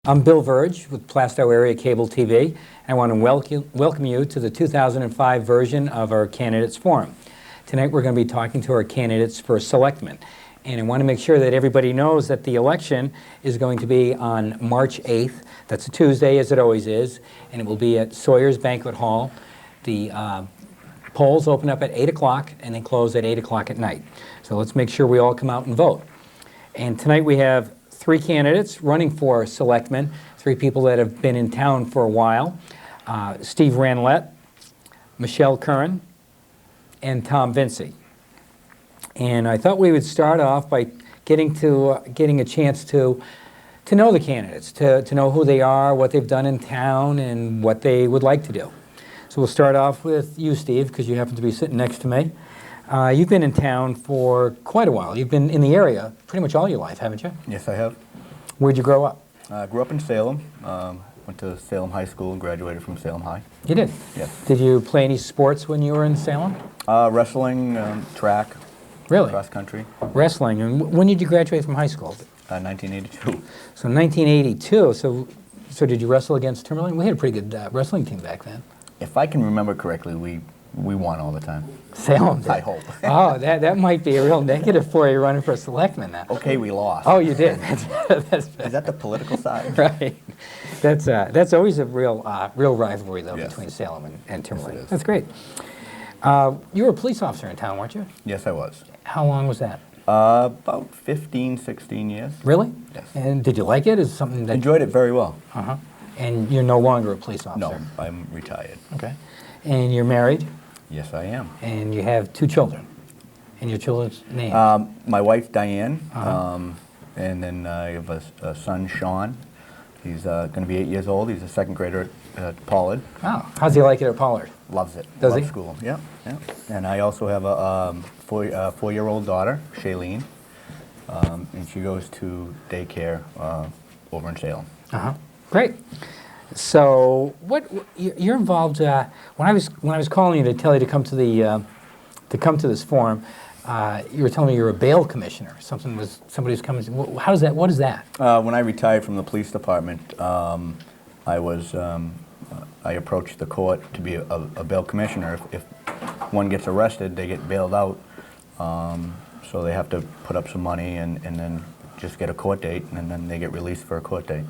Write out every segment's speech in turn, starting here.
I'm Bill Verge with Plaistow Area Cable TV, and I want to welcome you to the 2005 version of our Candidates Forum. Tonight we're going to be talking to our candidates for Selectmen, and I want to make sure that everybody knows that the election is going to be on March 8th. That's a Tuesday, as it always is, and it will be at Sawyer's Banquet Hall. The polls open up at 8 o'clock and they close at 8 o'clock at night. So let's make sure we all come out and vote. And tonight we have three candidates running for Selectmen, three people that have been in town for a while. Steve Ranlett, Michelle Curran, and Tom Vinci. And I thought we would start off by getting a chance to know the candidates, to know who they are, what they've done in town, and what they would like to do. So we'll start off with you, Steve, because you happen to be sitting next to me. You've been in town for quite a while. You've been in the area pretty much all your life, haven't you? Yes, I have. Where'd you grow up? I grew up in Salem. Went to Salem High School and graduated from Salem High. You did? Yes. Did you play any sports when you were in Salem? Wrestling, track. Really? Cross country. Wrestling. And when did you graduate from high school? 1982. So 1982. So did you wrestle against Timberland? We had a pretty good wrestling team back then. If I can remember correctly, we won all the time. Salem did? I hope. Oh, that might be a real negative for you running for Selectmen now. Okay, we lost. Oh, you did. That's Is that the political side? Right. That's always a real rivalry, though, Yes. between Salem and Timberland. Yes, it is. That's great. You were a police officer in town, weren't you? Yes, I was. How long was that? About 15, 16 years. Really? Yes. And did you like it? Is it something that... Enjoyed it very well. Uh-huh. And you're no longer a police officer? No, I'm retired. Okay. And you're married? Yes, I am. And you have two children? And your children's names? My wife, Diane, Uh-huh. and then I have a son, Sean. He's going to be 8 years old. He's a second grader at Pollard. Oh, how's he like it at Pollard? Loves it. Does Loves he? school. Yeah, yeah. And I also have a four-year-old daughter, Shailene, and she goes to daycare over in Salem. Uh-huh. Great. So, you're involved? When I was calling you to tell you to come to this forum, you were telling me you're a bail commissioner. Somebody's coming. How does that? What is that? When I retired from the police department, I approached the court to be a bail commissioner. If one gets arrested, they get bailed out. So they have to put up some money and then just get a court date, and then they get released for a court date.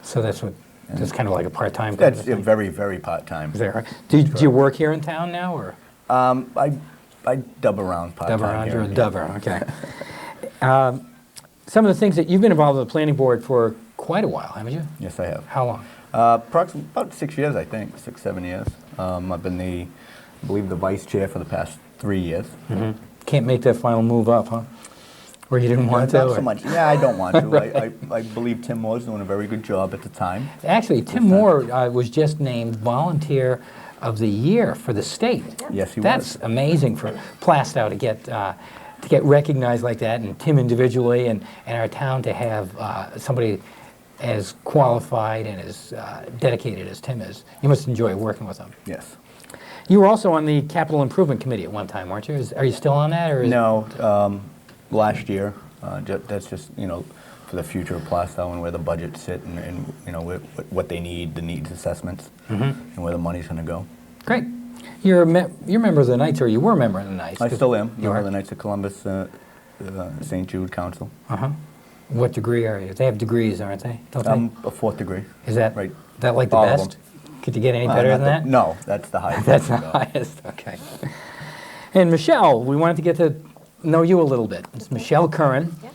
So that's kind of like a part-time. That's very, very part-time. Is that right? Do you work here in town now, or? I dub around part-time. Dub around. here. You're a dubber. Okay. Some of the things that you've been involved with the planning board for quite a while, haven't you? Yes, I have. How long? Approximately about 6 years, I think, 6, 7 years. I've been I believe the vice chair for the past 3 years. Mm-hmm. Can't make that final move up, huh? Or you didn't want to? Not so much. Yeah, I don't want to. Right. I believe Tim Moore was doing a very good job at the time. Actually, Tim Moore was just named Volunteer of the Year for the state. Yes, he was. That's amazing for Plaistow to get recognized like that, and Tim individually, and our town to have somebody as qualified and as dedicated as Tim is. You must enjoy working with him. Yes. You were also on the Capital Improvement Committee at one time, weren't you? Are you still on that? Or No. Last year, that's just, for the future of Plaistow and where the budgets sit and what they need, the needs assessments, and where the money's going to go. Great. You're a member of the Knights, or you were a member of the Knights? I still am. You Member are? of the Knights of Columbus, St. Jude Council. Uh-huh. What degree are you? They have degrees, aren't they? Don't I'm they? a 4th degree. Is that right? That like the All of best? them. Could you get any better than that? No, that's the highest. That's the highest. Okay. And Michelle, we wanted to get to know you a little bit. It's Michelle Curran. Yep.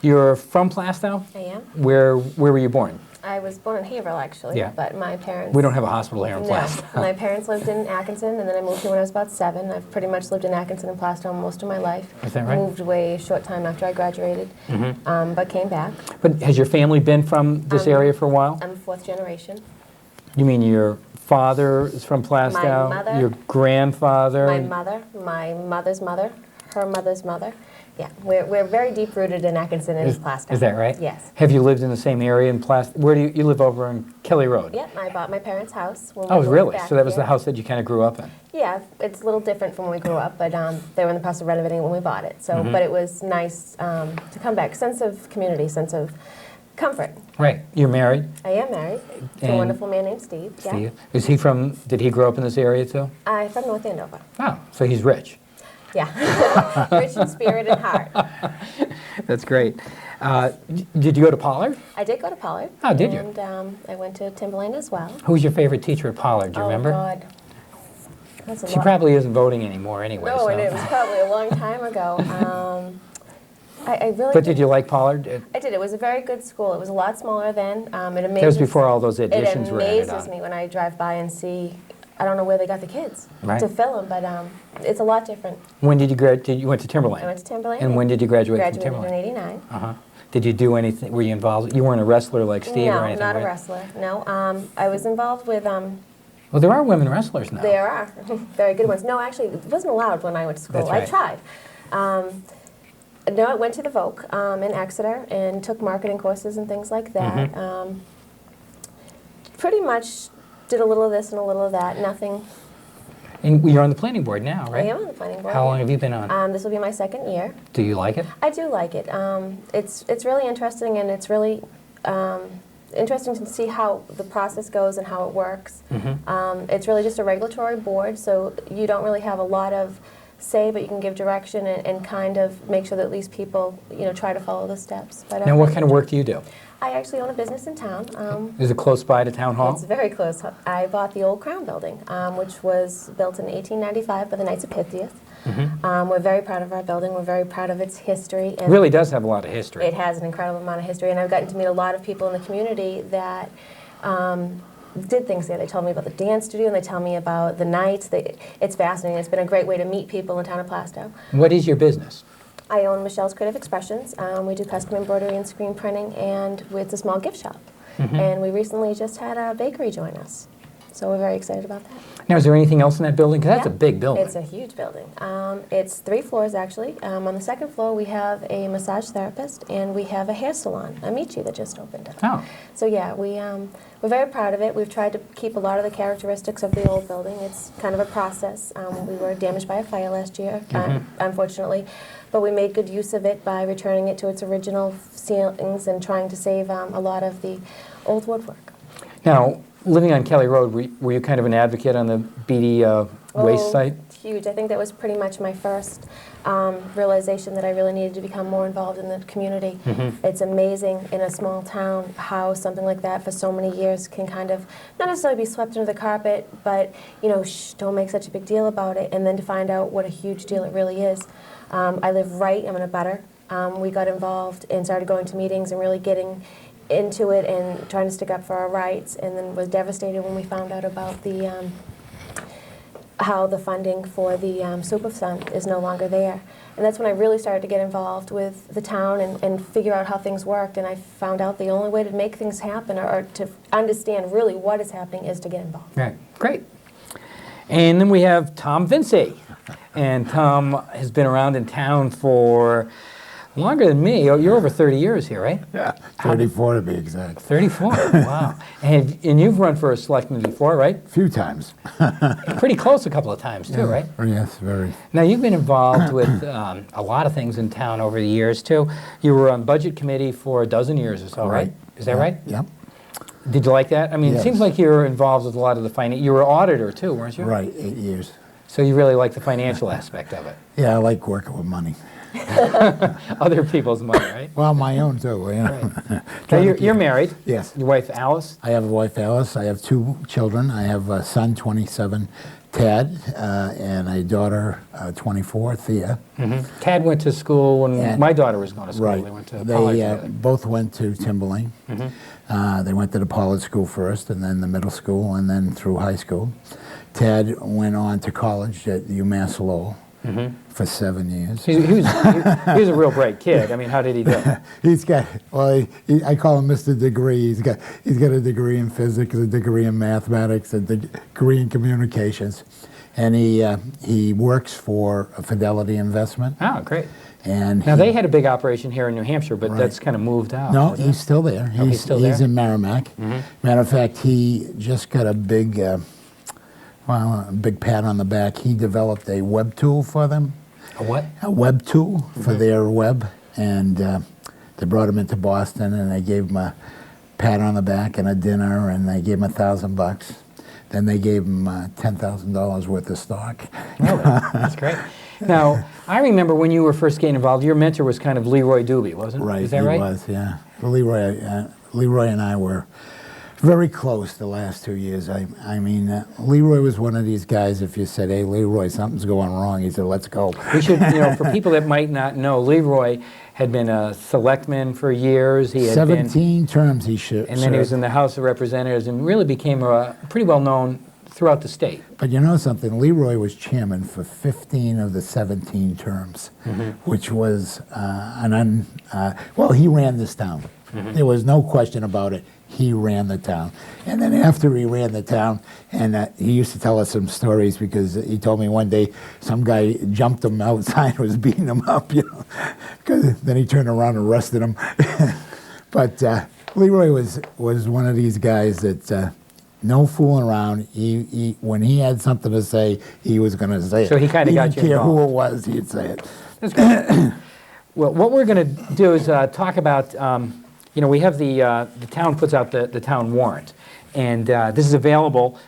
You're from Plaistow? I am. Where were you born? I was born in Haverhill, actually, Yeah. but my parents... We don't have a hospital here in No. Plaistow. My parents lived in Atkinson, and then I moved here when I was about 7. I've pretty much lived in Atkinson and Plaistow most of my life. Is that right? Moved away a short time after I graduated, but came back. But has your family been from this area for a while? I'm 4th generation. You mean your father is from Plaistow? My mother. Your grandfather? My mother, my mother's mother, her mother's mother. Yeah, we're very deep-rooted in Atkinson and Plaistow. Is that right? Yes. Have you lived in the same area in Plaistow? Where do you live over on Kelly Road? Yeah, I bought my parents' house when we Oh, moved really? back So that was the here. house that you kind of grew up in? Yeah, it's a little different from when we grew up, but they were in the process of renovating it when we bought it. So, but it was nice to come back. Sense of community, sense of Comfort. Right. You're married, I am married to a And wonderful man named Steve. Yeah. Steve. Is he from, did he grow up in this area too? I'm from North Andover. Oh, so he's rich. Yeah. Rich in spirit and heart. That's great. Did you go to Pollard? I did go to Pollard. Oh, did you? And I went to Timberlane as well. Who was your favorite teacher at Pollard? Do you remember? Oh, God. That's a She lot. probably isn't voting anymore anyway. No, so. and it was probably a long time ago. I really But did you like Pollard? I did. It was a very good school. It was a lot smaller then. It amazes, That was before all those additions were added It amazes on. me when I drive by and see, I don't know where they got the kids Right. to fill them, but it's a lot different. When did you graduate? You went to Timberlane? I went to Timberlane. And when did you graduate from Graduated Timberlane? in '89. Uh-huh. Did you do anything? Were you involved? You weren't a wrestler like Steve No, or anything, not a right? wrestler. No, I was involved with. Well, there are women wrestlers now. There are very good ones. No, actually, it wasn't allowed when I went to school. That's right. I tried. No, I went to the Voc in Exeter and took marketing courses and things like that. Mm-hmm. Pretty much did a little of this and a little of that. Nothing. And you're on the planning board now, right? I am on the planning board. How long have you been on? This will be my second year. Do you like it? I do like it. It's really interesting, and it's really interesting to see how the process goes and how it works. It's really just a regulatory board, so you don't really have a lot of say, but you can give direction and kind of make sure that at least people, try to follow the steps. But Now, what kind of work do you do? I actually own a business in town. Is it close by to Town Hall? It's very close. I bought the old Crown Building, which was built in 1895 by the Knights of Pythias. We're very proud of our building. We're very proud of its history. It really does have a lot of history. It has an incredible amount of history, and I've gotten to meet a lot of people in the community that did things there. They told me about the dance studio, and they tell me about the Knights. It's fascinating. It's been a great way to meet people in the town of Plaistow. What is your business? I own Michelle's Creative Expressions. We do custom embroidery and screen printing, and it's a small gift shop. And we recently just had a bakery join us, so we're very excited about that. Now, is there anything else in that building? Because that's Yeah. a big building. It's a huge building. It's 3 floors, actually. On the second floor, we have a massage therapist, and we have a hair salon, Amici, that just opened up. Oh. So yeah, we're very proud of it. We've tried to keep a lot of the characteristics of the old building. It's kind of a process. We were damaged by a fire last year, unfortunately, but we made good use of it by returning it to its original ceilings and trying to save a lot of the old woodwork. Now, living on Kelly Road, were you kind of an advocate on the BD waste site? Huge. I think that was pretty much my first realization that I really needed to become more involved in the community. It's amazing in a small town how something like that for so many years can kind of not necessarily be swept under the carpet, but don't make such a big deal about it, and then to find out what a huge deal it really is. I live right, I'm in a butter. We got involved and started going to meetings and really getting into it and trying to stick up for our rights, and then was devastated when we found out about the how the funding for the Super Fund is no longer there. And that's when I really started to get involved with the town and figure out how things worked, and I found out the only way to make things happen or to understand really what is happening is to get involved. Right, great. And then we have Tom Vinci. And Tom has been around in town for longer than me. Oh, you're over 30 years here, right? Yeah, 34 to be exact. 34, wow. And you've run for a selectman before, right? A few times. Pretty close a couple of times too, right? Yes, very. Now, you've been involved with a lot of things in town over the years too. You were on budget committee for a dozen years or so, right? Is that right? Yep. Did you like that? I mean, it Yes. seems like you were involved with a lot of the finance. You were auditor too, weren't you? Right, 8 years. So you really like the financial aspect of it. Yeah, I like working with money. Other people's money, right? Well, my own too, Now, you're married. Yes. Your wife, Alice? I have a wife, Alice. I have 2 children. I have a son, 27, Tad, and a daughter, 24, Thea. Tad went to school when And- my daughter was going to school. Right. They went to college together. both went to Timberlane. They went to the Pollard School first, and then the middle school, and then through high school. Tad went on to college at UMass Lowell for 7 years. He was a real bright kid. I mean, how did he do? He's got, well, I call him Mr. Degree. He's got a degree in physics, a degree in mathematics, a degree in communications, and he works for a Fidelity Investment. Oh, great. And Now, they had a big operation here in New Hampshire, but Right. that's kind of moved out. no, hasn't he's still there. he's still He's there? in Merrimack. Matter of fact, he just got a big, a big pat on the back. He developed a web tool for them. A what? A web tool for their web, and they brought him into Boston, and they gave him a pat on the back and a dinner, and they gave him $1,000. Then they gave him $10,000 worth of stock. Really? That's great. Now, I remember when you were first getting involved, your mentor was kind of Leroy Doobie, wasn't it? Right, Is that right? he was, yeah. Leroy and I were very close the last 2 years. I mean, Leroy was one of these guys, if you said, hey, Leroy, something's going wrong, he said, let's go. We should, for people that might not know, Leroy had been a selectman for years. He had 17 terms he should. and then he was in the House of Representatives and really became pretty well known throughout the state. But you know something? Leroy was chairman for 15 of the 17 terms, which was well, he ran this town. There was no question about it. He ran the town. And then after he ran the town, and he used to tell us some stories, because he told me one day some guy jumped him outside and was beating him up, because then he turned around and arrested him. But Leroy was one of these guys that no fooling around. When he had something to say, he was going to say it. So he kind of got you He didn't care who it involved. was, he'd say it. That's good. Well, what we're going to do is talk about, we have the town puts out the town warrant, and this is available.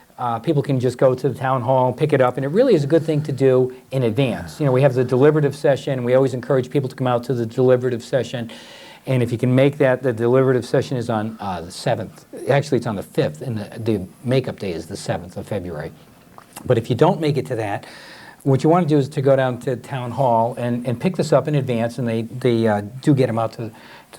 People can just go to the town hall, pick it up, and it really is a good thing to do in advance. We have the deliberative session. We always encourage people to come out to the deliberative session, and if you can make that, the deliberative session is on the 7th. Actually, it's on the 5th, and the makeup day is the 7th of February. But if you don't make it to that, what you want to do is to go down to town hall and pick this up in advance, and they do get them out to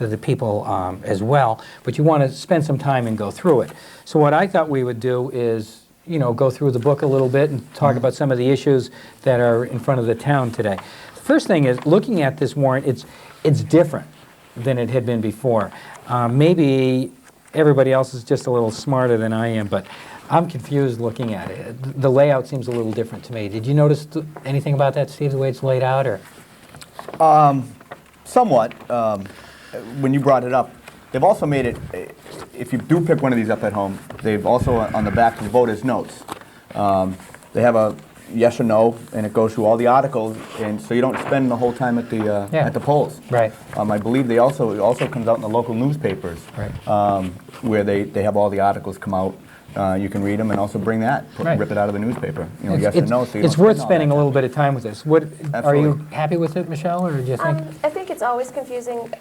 the people as well. But you want to spend some time and go through it. So what I thought we would do is, go through the book a little bit and talk about some of the issues that are in front of the town today. The first thing is, looking at this warrant, it's different than it had been before. Maybe everybody else is just a little smarter than I am, but I'm confused looking at it. The layout seems a little different to me. Did you notice anything about that, Steve, the way it's laid out, or? Somewhat. When you brought it up, they've also made it, if you do pick one of these up at home, they've also, on the back, the voters' notes. They have a yes or no, and it goes through all the articles, and so you don't spend the whole time at the polls. Right. I believe it also comes out in the local newspapers, Right. where they have all the articles come out. You can read them and also bring that, Right. rip it out of the newspaper. Yes or no. So you It's don't worth spend all spending that a little bit of time with this. Are you Absolutely. happy with it, Michelle, or do you think? I think it's always confusing.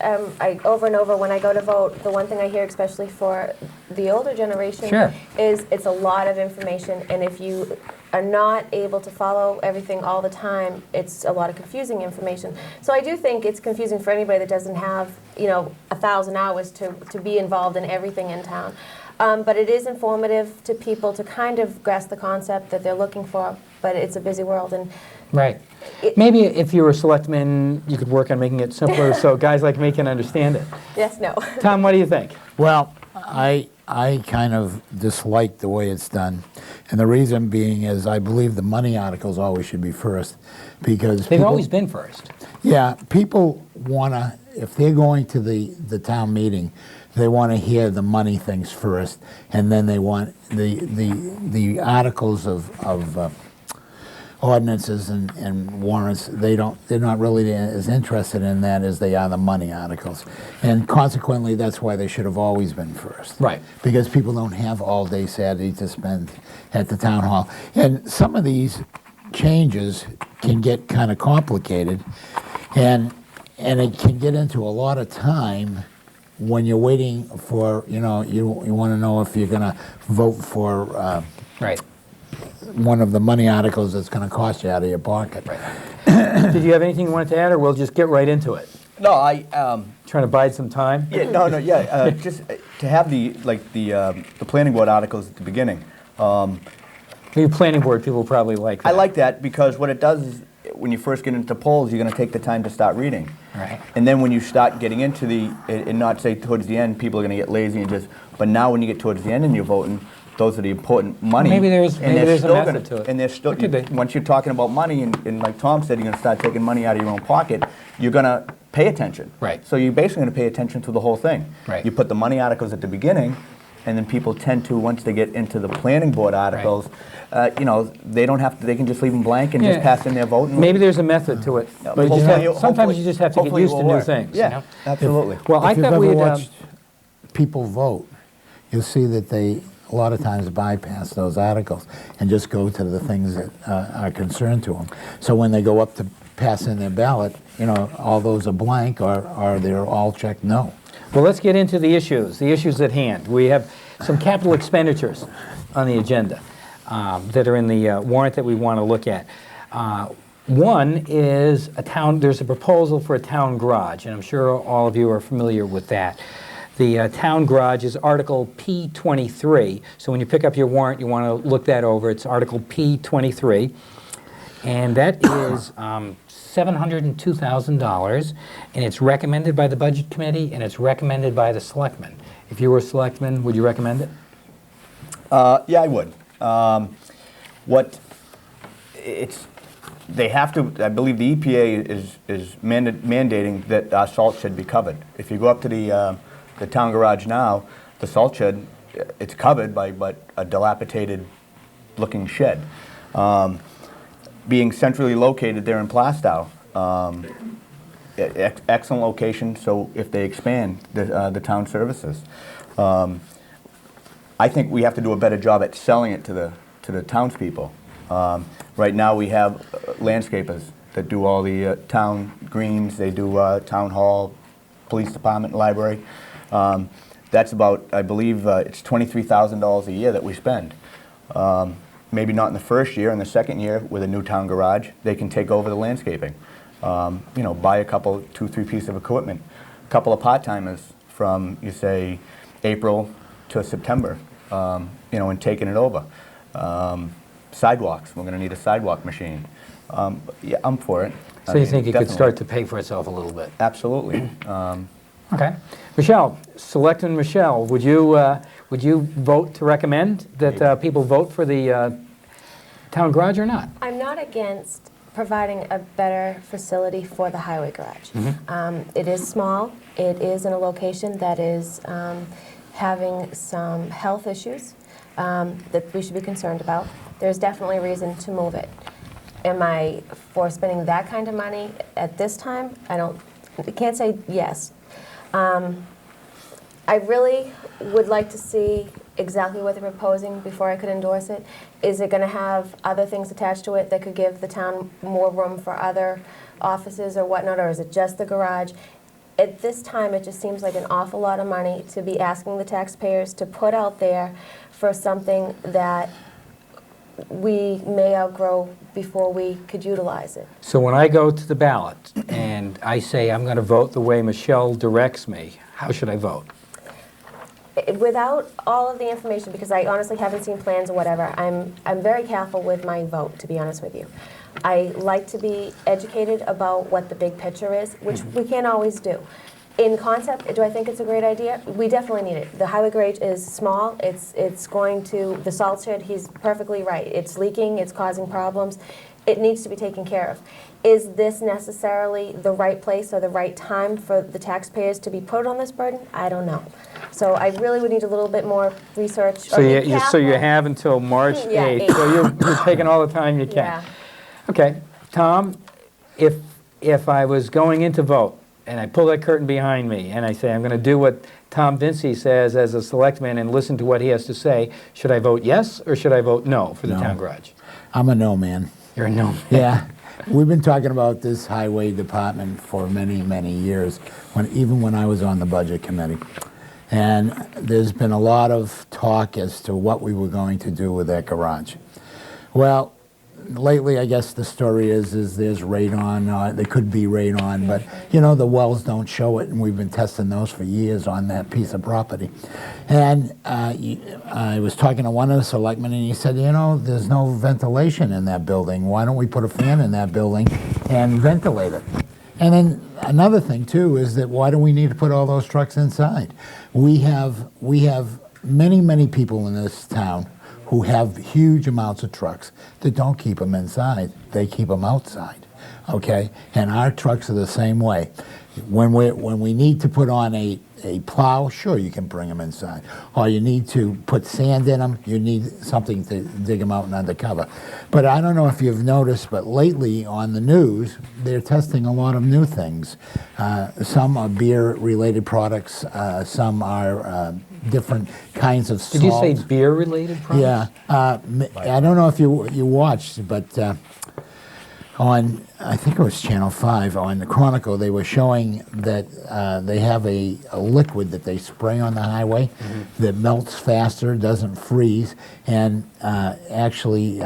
Over and over when I go to vote, the one thing I hear, especially for the older generation, Sure. is it's a lot of information, and if you are not able to follow everything all the time, it's a lot of confusing information. So I do think it's confusing for anybody that doesn't have, 1,000 hours to be involved in everything in town. But it is informative to people to kind of grasp the concept that they're looking for, but it's a busy world. And Right. Maybe if you were a selectman, you could work on making it simpler so guys like me can understand it. yes, no. Tom, what do you think? Well, I kind of dislike the way it's done. And the reason being is I believe the money articles always should be first, because They've always been first. Yeah, people want to, if they're going to the town meeting, they want to hear the money things first, and then they want the articles of ordinances and warrants. They're not really as interested in that as they are the money articles, and consequently, that's why they should have always been first. Right. Because people don't have all day Saturday to spend at the town hall, and some of these changes can get kind of complicated, and it can get into a lot of time when you're waiting for, you want to know if you're going to vote for Right. one of the money articles that's going to cost you out of your pocket. Did you have anything you wanted to add, or we'll just get right into it? No, Trying to bide some time? just to have the planning board articles at the beginning. Your planning board people probably like that. I like that because what it does is when you first get into polls, you're going to take the time to start reading. Right. And then when you start getting into and not say towards the end, people are going to get lazy but now when you get towards the end and you're voting, those are the important money. Maybe there's a method to it. And they're still, Could be. once you're talking about money, and like Tom said, you're going to start taking money out of your own pocket, you're going to pay attention. Right. So you're basically going to pay attention to the whole thing. Right. You put the money articles at the beginning, and then people tend to, once they get into the planning board articles, you know, they don't have to, they can just leave them blank and just Yeah. pass in their vote. And Maybe there's a method to it, Yeah, but you just hopefully- have, sometimes hopefully- you just have to get hopefully used it to will new work. things. Yeah, You know? absolutely. Well, I If you've thought ever we'd. watched people vote, you'll see that they a lot of times bypass those articles and just go to the things that are concerned to them. So when they go up to pass in their ballot, you know, all those are blank or they're all checked no. Well, let's get into the issues at hand. We have some capital expenditures on the agenda that are in the warrant that we want to look at. One is there's a proposal for a town garage, and I'm sure all of you are familiar with that. The town garage is Article P23, so when you pick up your warrant, you want to look that over. It's Article P23, and that is $702,000, and it's recommended by the Budget Committee, and it's recommended by the Selectmen. If you were a Selectman, would you recommend it? Yeah, I would. They have to, I believe the EPA is mandating that salt shed be covered. If you go up to the town garage now, the salt shed, it's covered by but a dilapidated looking shed. Being centrally located there in Plaistow, excellent location, so if they expand the town services. I think we have to do a better job at selling it to the townspeople. Right now we have landscapers that do all the town greens, they do town hall, police department, library. That's about, I believe, it's $23,000 a year that we spend. Maybe not in the first year, in the second year with a new town garage, they can take over the landscaping. You know, buy a couple, 2-3 pieces of equipment. A couple of part-timers from, you say, April to September, you know, and taking it over. Sidewalks, we're going to need a sidewalk machine. Yeah, I'm for it. So you think it could start to pay for itself a little bit? Absolutely. Okay. Michelle, Selectman Michelle, would you vote to recommend that people vote for the town garage or not? I'm not against providing a better facility for the highway garage. It is small. It is in a location that is having some health issues that we should be concerned about. There's definitely a reason to move it. Am I for spending that kind of money at this time? I can't say yes. I really would like to see exactly what they're proposing before I could endorse it. Is it going to have other things attached to it that could give the town more room for other offices or whatnot, or is it just the garage? At this time, it just seems like an awful lot of money to be asking the taxpayers to put out there for something that we may outgrow before we could utilize it. So when I go to the ballot and I say I'm going to vote the way Michelle directs me, how should I vote? Without all of the information, because I honestly haven't seen plans or whatever, I'm very careful with my vote, to be honest with you. I like to be educated about what the big picture is, which we can't always do. In concept, do I think it's a great idea? We definitely need it. The highway garage is small. It's going to, the salt shed, he's perfectly right. It's leaking, it's causing problems. It needs to be taken care of. Is this necessarily the right place or the right time for the taxpayers to be put on this burden? I don't know. So I really would need a little bit more research. So you have until March 8th. Yeah, So you're taking all the time you can. Yeah. Okay, Tom, if I was going in to vote and I pull that curtain behind me and I say I'm going to do what Tom Vinci says as a selectman and listen to what he has to say, should I vote yes or should I vote no for the town garage? I'm a no man. You're a no man. Yeah. We've been talking about this highway department for many, many years, even when I was on the budget committee. And there's been a lot of talk as to what we were going to do with that garage. Well, lately, I guess the story is there's radon, there could be radon, but you know, the wells don't show it, and we've been testing those for years on that piece of property. And I was talking to one of the selectmen, and he said, you know, there's no ventilation in that building. Why don't we put a fan in that building and ventilate it? And then another thing too is that why do we need to put all those trucks inside? We have many, many people in this town who have huge amounts of trucks that don't keep them inside. They keep them outside, okay? And our trucks are the same way. When we need to put on a plow, sure, you can bring them inside. Or you need to put sand in them, you need something to dig them out and undercover. But I don't know if you've noticed, but lately on the news, they're testing a lot of new things. Some are beer-related products, some are different kinds of salt. Did you say beer-related products? Yeah. I don't know if you watched, but on, I think it was Channel 5, on the Chronicle, they were showing that they have a liquid that they spray on the highway that melts faster, doesn't freeze, and actually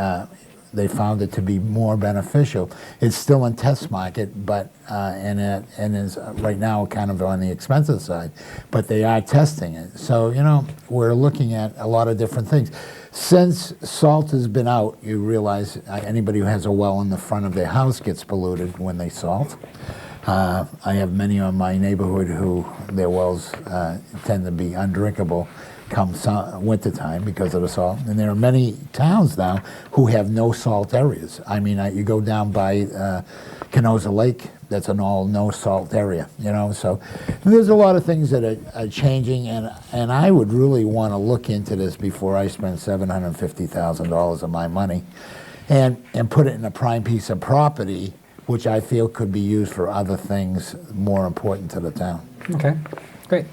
they found it to be more beneficial. It's still in test market, but and is right now kind of on the expensive side, but they are testing it. So, you know, we're looking at a lot of different things. Since salt has been out, you realize anybody who has a well in the front of their house gets polluted when they salt. I have many in my neighborhood who their wells tend to be undrinkable come wintertime because of the salt. And there are many towns now who have no salt areas. I mean, you go down by Canosa Lake, that's an all no salt area, you know. So there's a lot of things that are changing, and I would really want to look into this before I spend $750,000 of my money and put it in a prime piece of property, which I feel could be used for other things more important to the town. Okay, great.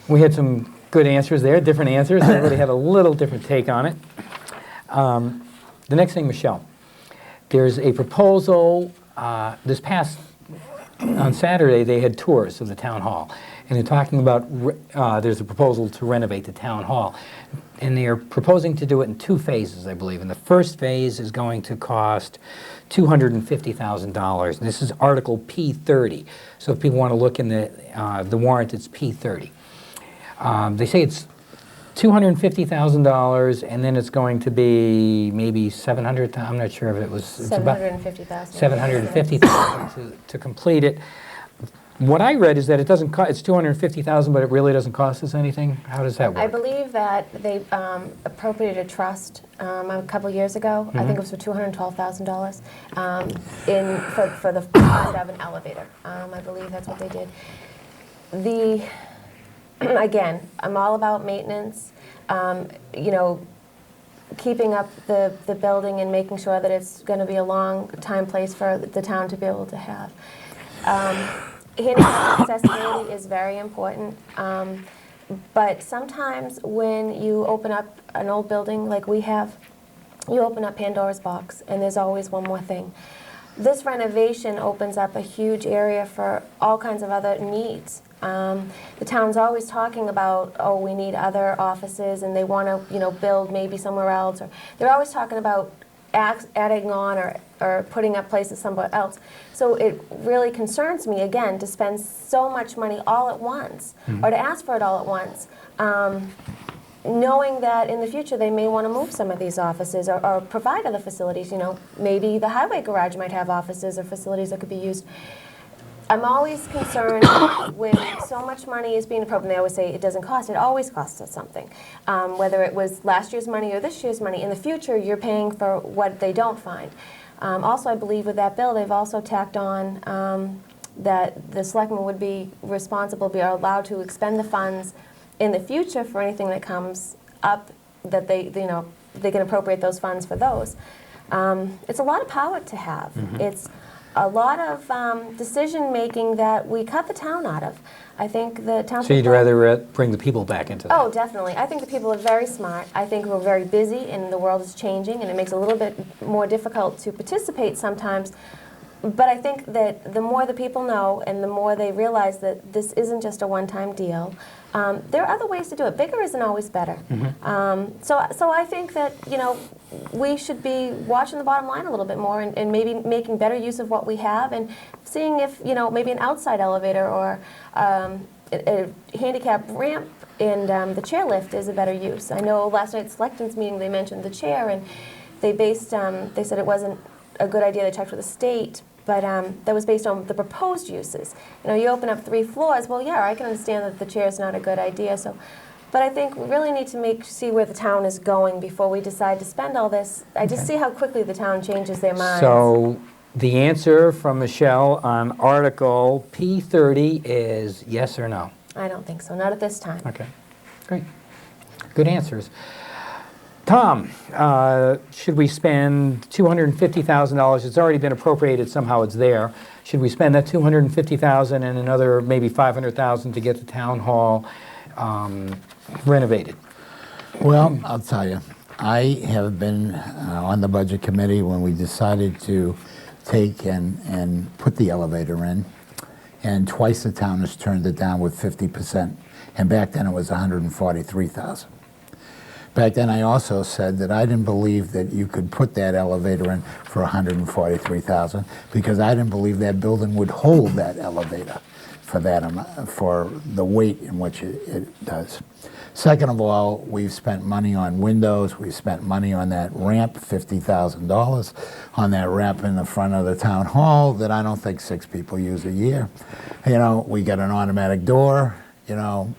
We had some good answers there, different answers. Everybody had a little different take on it. The next thing, Michelle, there's a proposal this past, on Saturday, they had tours of the town hall, and they're talking about, there's a proposal to renovate the town hall, and they are proposing to do it in 2 phases, I believe, and the first phase is going to cost $250,000, and this is Article P30, so if people want to look in the warrant, it's P30. They say it's $250,000, and then it's going to be maybe $700,000. I'm not sure if it was. $750,000. $750,000 to complete it. What I read is that it doesn't cost. It's $250,000, but it really doesn't cost us anything. How does that work? I believe that they appropriated a trust a couple years ago. I think it was for $212,000 for the fund of an elevator. I believe that's what they did. Again, I'm all about maintenance, you know, keeping up the building and making sure that it's going to be a long time place for the town to be able to have. Handicap accessibility is very important, but sometimes when you open up an old building like we have, you open up Pandora's box, and there's always one more thing. This renovation opens up a huge area for all kinds of other needs. The town's always talking about, oh, we need other offices, and they want to, you know, build maybe somewhere else. Or they're always talking about adding on or putting up places somewhere else. So it really concerns me, again, to spend so much money all at once, or to ask for it all at once, knowing that in the future they may want to move some of these offices or provide other facilities. You know, maybe the highway garage might have offices or facilities that could be used. I'm always concerned when so much money is being appropriated. They always say it doesn't cost. It always costs us something. Whether it was last year's money or this year's money, in the future you're paying for what they don't find. Also, I believe with that bill, they've also tacked on that the selectmen would be responsible, be allowed to expend the funds in the future for anything that comes up, that they can appropriate those funds for those. It's a lot of power to have. It's a lot of decision-making that we cut the town out of. I think the town... So you'd rather bring the people back into that? Oh, definitely. I think the people are very smart. I think we're very busy, and the world is changing, and it makes it a little bit more difficult to participate sometimes. But I think that the more the people know, and the more they realize that this isn't just a one-time deal, there are other ways to do it. Bigger isn't always better. So I think that, you know, we should be watching the bottom line a little bit more, and maybe making better use of what we have, and seeing if, you know, maybe an outside elevator or a handicap ramp and the chairlift is a better use. I know last night's Selectmen's meeting they mentioned the chair, and they said it wasn't a good idea. They checked with the state, but that was based on the proposed uses. You know, you open up 3 floors, well, yeah, I can understand that the chair is not a good idea. So, but I think we really need to see where the town is going before we decide to spend all this. I just see how quickly the town changes their minds. So The answer from Michelle on Article P30 is yes or no. I don't think so, not at this time. Okay, great. Good answers. Tom, should we spend $250,000? It's already been appropriated, somehow it's there. Should we spend that $250,000 and another maybe $500,000 to get the town hall renovated? Well, I'll tell you, I have been on the budget committee when we decided to take and put the elevator in, and twice the town has turned it down with 50%, and back then it was $143,000. Back then I also said that I didn't believe that you could put that elevator in for $143,000 because I didn't believe that building would hold that elevator for that amount, for the weight in which it does. Second of all, we've spent money on windows, we've spent money on that ramp, $50,000 on that ramp in the front of the town hall that I don't think 6 people use a year. You know, we got an automatic door, you know,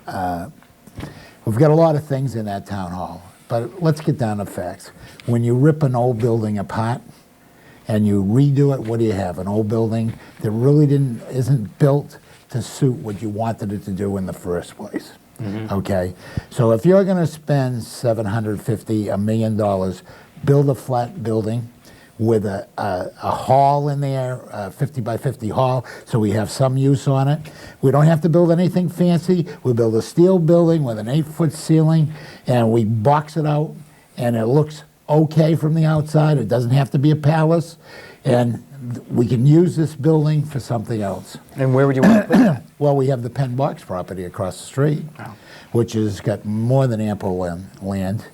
we've got a lot of things in that town hall, but let's get down to facts. When you rip an old building apart and you redo it, what do you have? An old building that really isn't built to suit what you wanted it to do in the first place. Okay, so if you're going to spend $750, $1 million, build a flat building with a hall in there, a 50 by 50 hall, so we have some use on it. We don't have to build anything fancy. We build a steel building with an 8-foot ceiling, and we box it out, and it looks okay from the outside. It doesn't have to be a palace, and we can use this building for something else. And where would you want to put that? Well, we have the Penn Box property across the street, which has got more than ample land.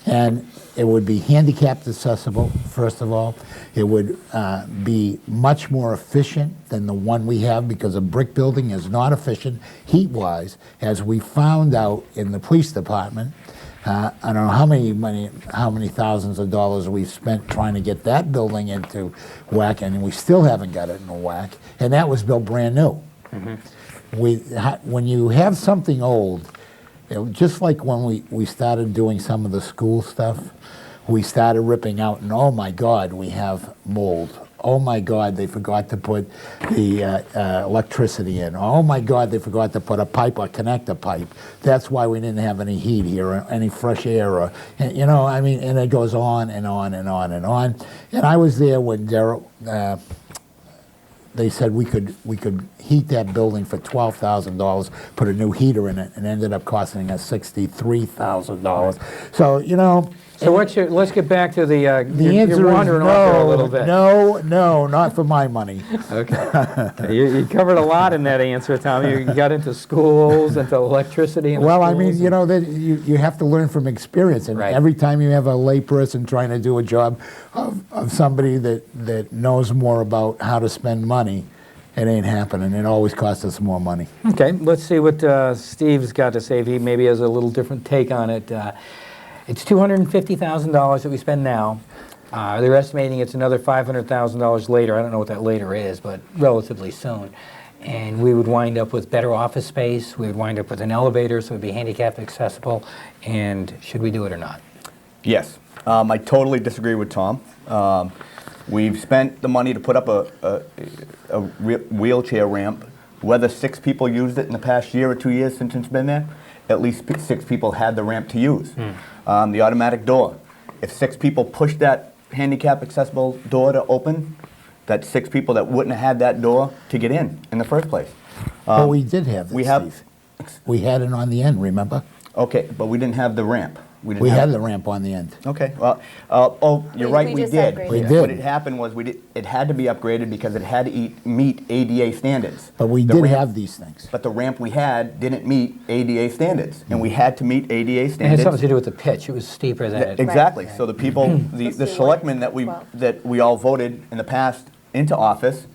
And it would be handicapped accessible, first of all. It would be much more efficient than the one we have because a brick building is not efficient heat-wise, as we found out in the police department. I don't know how many thousands of dollars we've spent trying to get that building into whack, and we still haven't got it in whack. And that was built brand new. When you have something old, just like when we started doing some of the school stuff, we started ripping out, and oh my God, we have mold. Oh my God, they forgot to put the electricity in. Oh my God, they forgot to put a pipe or connect a pipe. That's why we didn't have any heat here, or any fresh air, or, you know, I mean, and it goes on and on and on and on. And I was there when Darryl, they said we could heat that building for $12,000, put a new heater in it, and ended up costing us $63,000. So, you know. So let's get back to the answer you're wandering is off there a little bit. No, not for my money. Okay. You covered a lot in that answer, Tom. You got into schools, into electricity. And well, I mean, you know, that you have to learn from experience, and every time you have a layperson trying to do a job of somebody that knows more about how to spend money, it ain't happening. It always costs us more money. Okay, let's see what Steve's got to say. He maybe has a little different take on it. It's $250,000 that we spend now. They're estimating it's another $500,000 later. I don't know what that later is, but relatively soon. And we would wind up with better office space. We would wind up with an elevator, so it would be handicap accessible. And should we do it or not? Yes. I totally disagree with Tom. We've spent the money to put up a wheelchair ramp. Whether 6 people used it in the past year or 2 years since it's been there, at least 6 people had the ramp to use. The automatic door. If 6 people pushed that handicap accessible door to open, that's 6 people that wouldn't have had that door to get in the first place. Well, we did have this, Steve. We had it on the end, remember? Okay, but we didn't have the ramp. We had the ramp on the end. Okay, well, oh, you're right, we just did. upgraded We it. did. What had happened was it had to be upgraded because it had to meet ADA standards. But we The did ramp- have these things. But the ramp we had didn't meet ADA standards, and we had to meet ADA It had standards. something to do with the pitch. It was steeper than it. Exactly. So the people, the Let's see selectmen what- that we all voted in the past into office,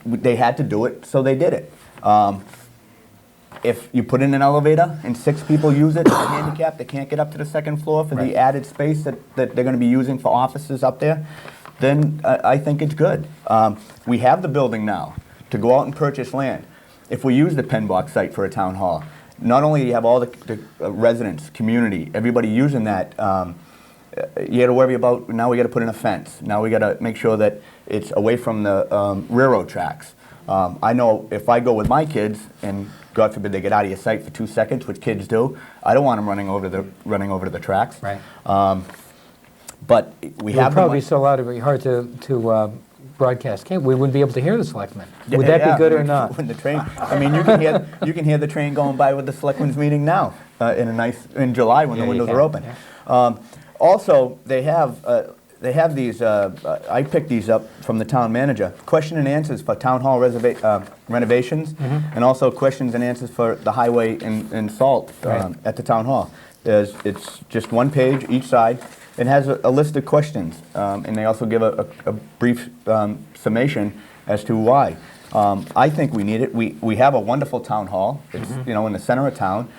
they had to do it, so they did it. If you put in an elevator and 6 people use it, they're handicapped, they can't get up to the second floor for the added space that they're going to be using for offices up there, then I think it's good. We have the building now to go out and purchase land. If we use the Penn Box site for a town hall, not only do you have all the residents, community, everybody using that you got to worry about, now we got to put in a fence. Now we got to make sure that it's away from the railroad tracks. I know if I go with my kids, and God forbid they get out of your sight for 2 seconds, which kids do, I don't want them running over to the tracks. Right. But we It would have probably be so loud it would be hard to broadcast. Okay, we wouldn't be able to hear the selectmen. Would Yeah, that be good or not? When the train, I mean, you can hear the train going by with the selectmen's meeting now in July when Yeah, the you windows can, are open. yeah. Also, they have these. I picked these up from the town manager. Question and answers for town hall renovations, and also questions and answers for the highway and salt Right. at the town hall. It's just one page each side. It has a list of questions, and they also give a brief summation as to why. I think we need it. We have a wonderful town hall. It's in the center of town.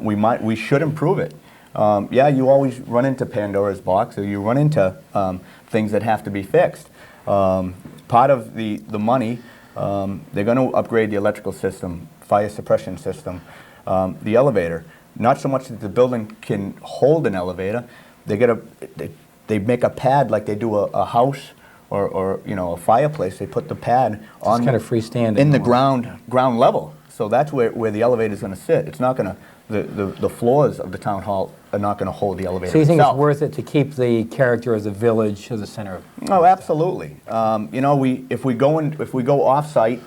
We should improve it. Yeah, you always run into Pandora's box, or you run into things that have to be fixed. Part of the money, they're going to upgrade the electrical system, fire suppression system, the elevator. Not so much that the building can hold an elevator. They make a pad like they do a house or a fireplace. They put the pad on kind of freestanding in the almost. ground level. So that's where the elevator is going to sit. It's not going to the floors of the town hall are not going to hold the elevator So you think itself. it's worth it to keep the character of the village of the center of... Oh, absolutely. If we go off-site,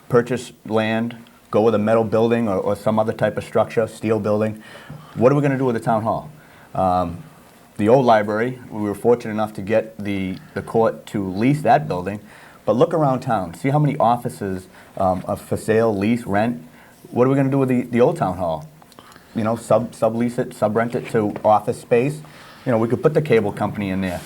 purchase land, go with a metal building or some other type of structure, steel building, what are we going to do with the town hall? The old library, we were fortunate enough to get the court to lease that building, but look around town. See how many offices are for sale, lease, rent. What are we going to do with the old town hall? Sublease it, subrent it to office space. We could put the cable company in there,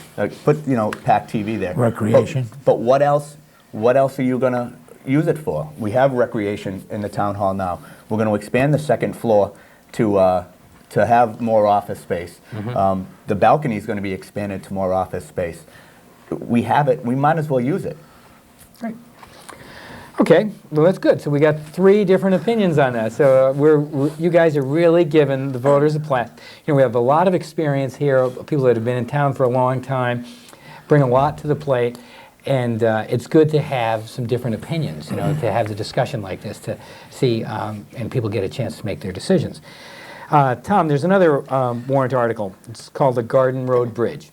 put PAC TV there. Recreation. But what else? What else are you going to use it for? We have recreation in the town hall now. We're going to expand the second floor to have more office space. The balcony is going to be expanded to more office space. We have it. We might as well use it. Great. Okay, well, that's good. So we got 3 different opinions on that. So you guys are really giving the voters a plan. We have a lot of experience here, people that have been in town for a long time, bring a lot to the plate, and it's good to have some different opinions, to have the discussion like this, to see, and people get a chance to make their decisions. Tom, there's another warrant article. It's called the Garden Road Bridge.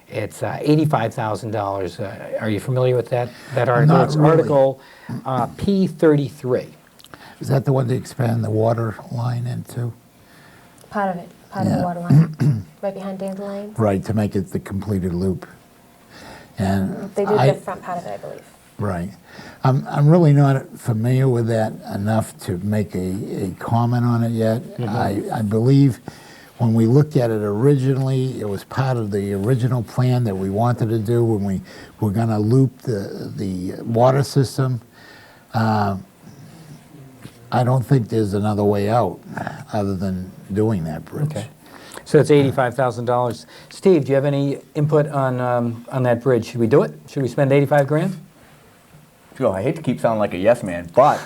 It's $85,000. Are you familiar with that article? Not It's really. Article P33. Is that the one to expand the water line into? Part of it, part of Yeah. the water line, right behind Dandelion. Right, to make it the completed loop. And They did the front part of it, I believe. Right. I'm really not familiar with that enough to make a comment on it yet. I believe when we looked at it originally, it was part of the original plan that we wanted to do when we were going to loop the water system. I don't think there's another way out other than doing that bridge. Okay. So it's $85,000. Steve, do you have any input on that bridge? Should we do it? Should we spend 85 grand? I hate to keep sounding like a yes man, but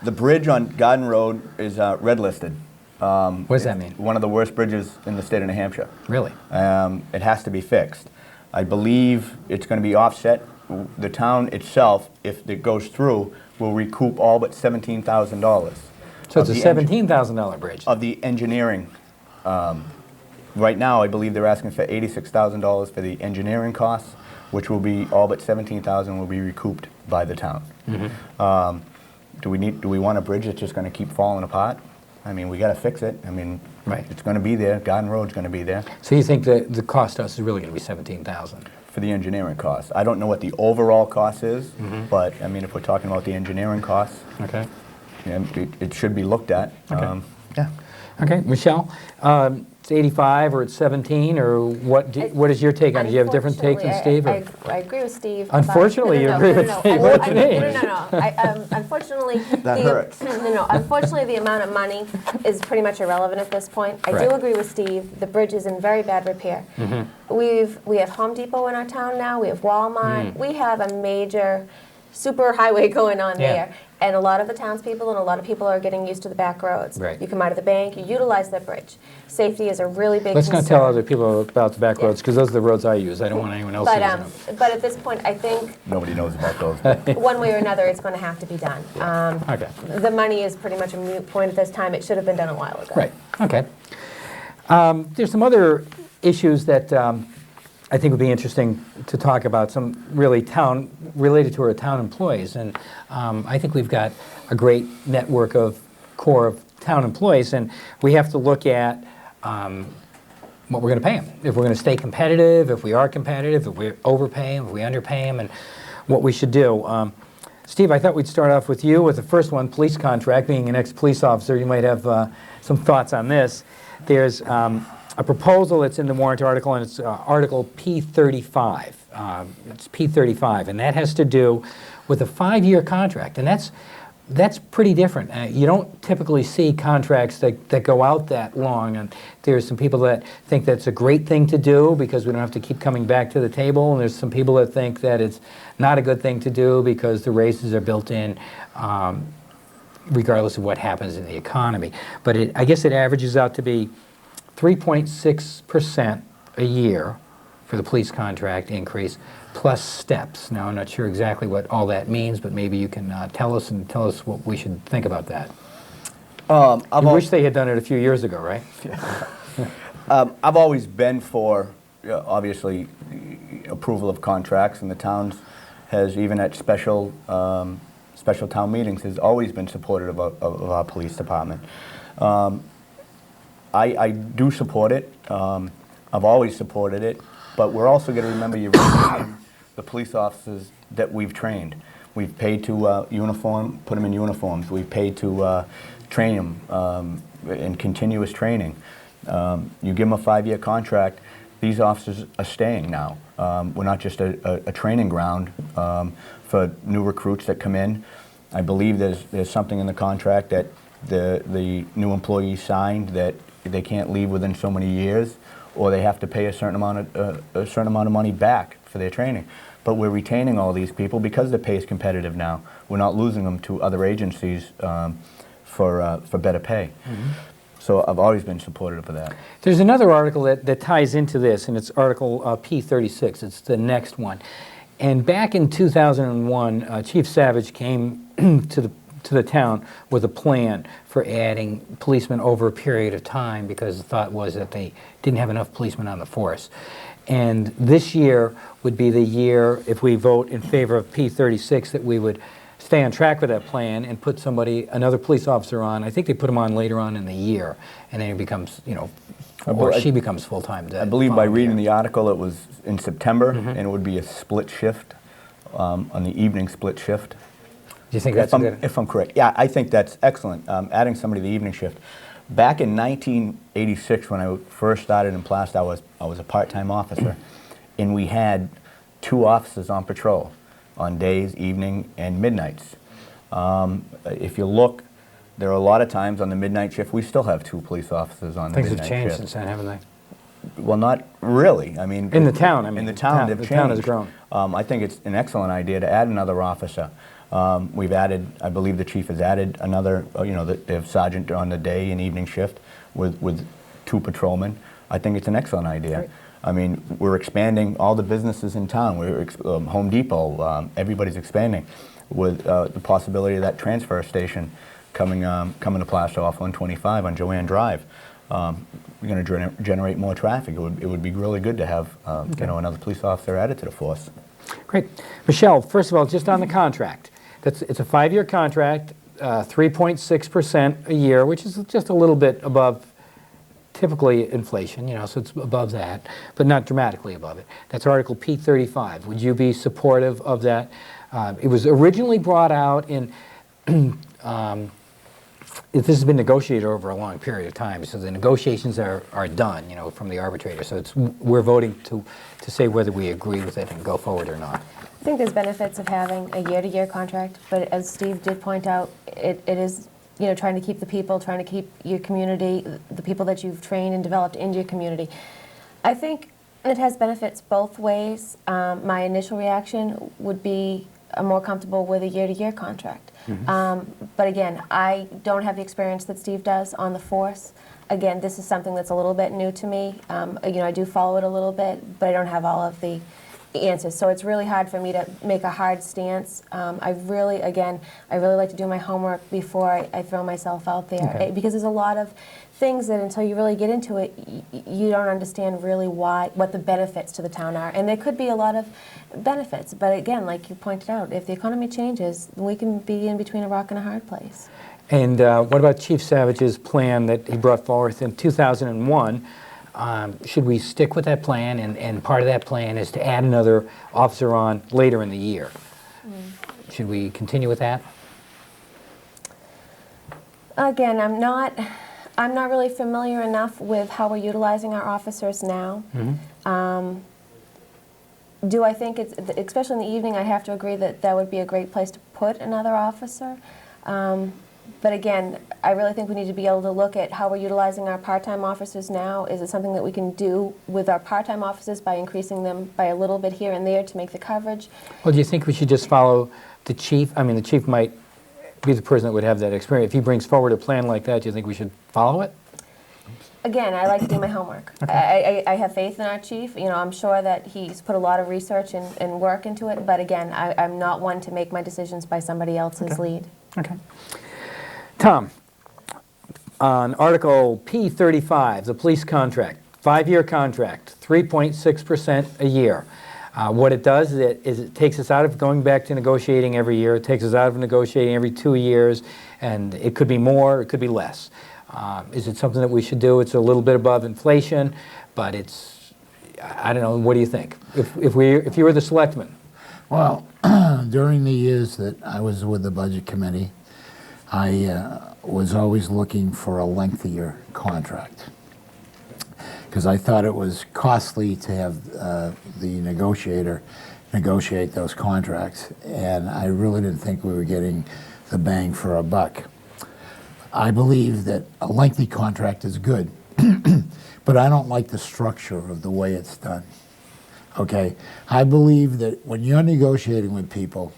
the bridge on Garden Road is red listed. What does that mean? One of the worst bridges in the state of New Hampshire. Really? It has to be fixed. I believe it's going to be offset. The town itself, if it goes through, will recoup all but $17,000. So it's a $17,000 bridge. Of the engineering. Right now, I believe they're asking for $86,000 for the engineering costs, which will be all but $17,000 will be recouped by the town. Do we want a bridge that's just going to keep falling apart? I mean, we got to fix it. I mean, Right. It's going to be there. Garden Road's going to be there So you think that the cost to us is really going to be $17,000? for the engineering costs. I don't know what the overall cost is, but I mean, if we're talking about the engineering costs, Okay. yeah, it should be looked at. Okay. Yeah. Okay, Michelle, it's 85 or it's 17, or what is your take on it? Do you have a different take than Steve? or- I agree with Steve. Unfortunately, you agree with Steve. What do you mean? Unfortunately, That hurts. unfortunately, the amount of money is pretty much irrelevant at this point. I Right. do agree with Steve. The bridge is in very bad repair. We have Home Depot in our town now. We have Walmart. We have a major super highway going on Yeah. there. And a lot of the townspeople and a lot of people are getting used to the back roads. Right. You come out of the bank, you utilize that bridge. Safety is a really big Let's concern. not tell other people about the back Yeah. roads, because those are the roads I use. I don't want anyone else using them. But at this point, I think Nobody knows about those. one way or another, it's going to have to be done. Okay. The money is pretty much a moot point at this time. It should have been done a while ago. Right, okay. There's some other issues that I think would be interesting to talk about, some really related to our town employees. And I think we've got a great network of core of town employees, and we have to look at what we're going to pay them. If we're going to stay competitive, if we are competitive, if we overpay them, if we underpay them, and what we should do. Steve, I thought we'd start off with you with the first one, police contract. Being an ex-police officer, you might have some thoughts on this. There's a proposal that's in the warrant article, and it's Article P35. It's P35, and that has to do with a 5-year contract, and that's pretty different. You don't typically see contracts that go out that long, and there's some people that think that's a great thing to do because we don't have to keep coming back to the table, and there's some people that think that it's not a good thing to do because the raises are built in regardless of what happens in the economy. But I guess it averages out to be 3.6% a year for the police contract increase, plus steps. Now, I'm not sure exactly what all that means, but maybe you can tell us what we should think about that. I wish they had done it a few years ago, right? I've always been for, obviously, approval of contracts, and the towns has, even at special town meetings, has always been supportive of our police department. I do support it. I've always supported it, but we're also going to remember you're retaining the police officers that we've trained. We've paid to put them in uniforms. We've paid to train them in continuous training. You give them a 5-year contract, these officers are staying now. We're not just a training ground for new recruits that come in. I believe there's something in the contract that the new employees signed that they can't leave within so many years, or they have to pay a certain amount of money back for their training. But we're retaining all these people because the pay is competitive now. We're not losing them to other agencies for better pay. Mm-hmm. So I've always been supportive of that. There's another article that ties into this, and it's Article P36. It's the next one. And back in 2001, Chief Savage came to the town with a plan for adding policemen over a period of time because the thought was that they didn't have enough policemen on the force. And this year would be the year, if we vote in favor of P36, that we would stay on track with that plan and put another police officer on. I think they put him on later on in the year, and then he becomes, she becomes full-time. I believe by reading the article, it was in September, and it would be a split shift, on the evening split shift. Do you think that's good? If I'm correct. Yeah, I think that's excellent, adding somebody to the evening shift. Back in 1986, when I first started in Plaistow, I was a part-time officer, and we had 2 officers on patrol on days, evening, and midnights. If you look, there are a lot of times on the midnight shift, we still have 2 police officers on the midnight shift. Things have changed since then, haven't they? Well, not really. I mean, in the town, I mean. In the town, they've changed. The town has grown. I think it's an excellent idea to add another officer. We've added, I believe the chief has added another, they have sergeant on the day and evening shift with 2 patrolmen. I think it's an excellent idea. Right. I mean, we're expanding all the businesses in town. We're Home Depot, everybody's expanding with the possibility of that transfer station coming to Plaistow off 125 on Joanne Drive. We're going to generate more traffic. It would be really good to have another police officer added to the force. Great. Michelle, first of all, just on the contract. It's a 5-year contract, 3.6% a year, which is just a little bit above typically inflation, so it's above that, but not dramatically above it. That's Article P35. Would you be supportive of that? It was originally brought out in, this has been negotiated over a long period of time, so the negotiations are done, from the arbitrator. So we're voting to say whether we agree with it and go forward or not. I think there's benefits of having a year-to-year contract, but as Steve did point out, it is trying to keep the people, trying to keep your community, the people that you've trained and developed into your community. I think it has benefits both ways. My initial reaction would be are more comfortable with a year-to-year contract. But again, I don't have the experience that Steve does on the force. Again, this is something that's a little bit new to me. I do follow it a little bit, but I don't have all of the answers. So it's really hard for me to make a hard stance. I really like to do my homework before I throw myself out there. Okay. Because there's a lot of things that until you really get into it, you don't understand really what the benefits to the town are. And there could be a lot of benefits, but again, like you pointed out, if the economy changes, we can be in between a rock and a hard place. And what about Chief Savage's plan that he brought forth in 2001? Should we stick with that plan? And part of that plan is to add another officer on later in the year. Should we continue with that? Again, I'm not really familiar enough with how we're utilizing our officers now. Do I think it's, especially in the evening, I have to agree that that would be a great place to put another officer. But again, I really think we need to be able to look at how we're utilizing our part-time officers now. Is it something that we can do with our part-time officers by increasing them by a little bit here and there to make the coverage? Well, do you think we should just follow the chief? I mean, the chief might be the person that would have that experience. If he brings forward a plan like that, do you think we should follow it? Again, I like to do my homework. Okay. I have faith in our chief. I'm sure that he's put a lot of research and work into it, but again, I'm not one to make my decisions by somebody else's lead. Okay. Tom, on Article P35, the police contract, 5-year contract, 3.6% a year. What it does is it takes us out of going back to negotiating every year. It takes us out of negotiating every 2 years, and it could be more, it could be less. Is it something that we should do? It's a little bit above inflation, but it's, I don't know, what do you think? If you were the selectman? Well, during the years that I was with the Budget Committee, I was always looking for a lengthier contract because I thought it was costly to have the negotiator negotiate those contracts, and I really didn't think we were getting the bang for our buck. I believe that a lengthy contract is good, but I don't like the structure of the way it's done. Okay? I believe that when you're negotiating with people,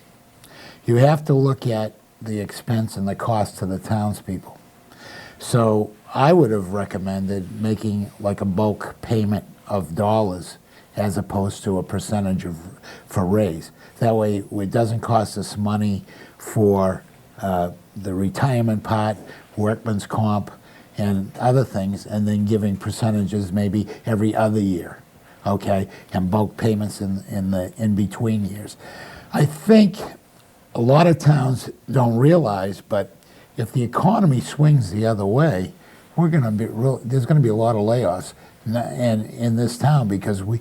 you have to look at the expense and the cost to the townspeople. So I would have recommended making like a bulk payment of dollars as opposed to a percentage for raise. That way it doesn't cost us money for the retirement part, workman's comp, and other things, and then giving percentages maybe every other year, okay, and bulk payments in the in-between years. I think a lot of towns don't realize, but if the economy swings the other way, there's going to be a lot of layoffs in this town because we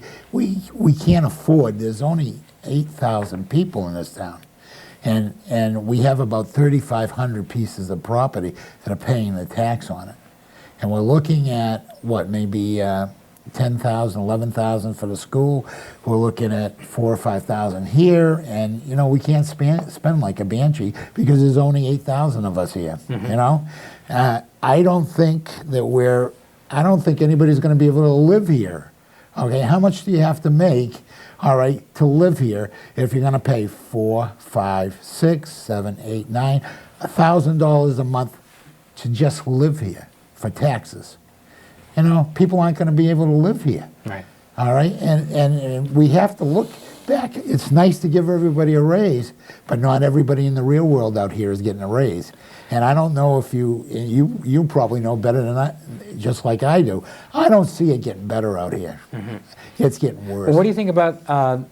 can't afford. There's only 8,000 people in this town, and we have about 3,500 pieces of property that are paying the tax on it, and we're looking at what, maybe 10,000, 11,000 for the school. We're looking at 4,000 or 5,000 here, and we can't spend like a banshee because there's only 8,000 of us here. I don't think anybody's going to be able to live here. Okay, how much do you have to make, all right, to live here if you're going to pay $4,000, $5,000, $6,000, $7,000, $8,000, $9,000, $1,000 a month to just live here for taxes? People aren't going to be able to live here. Right. All right, and we have to look back. It's nice to give everybody a raise, but not everybody in the real world out here is getting a raise. And I don't know if you probably know better than I, just like I do. I don't see it getting better out here. It's getting worse. Well, what do you think about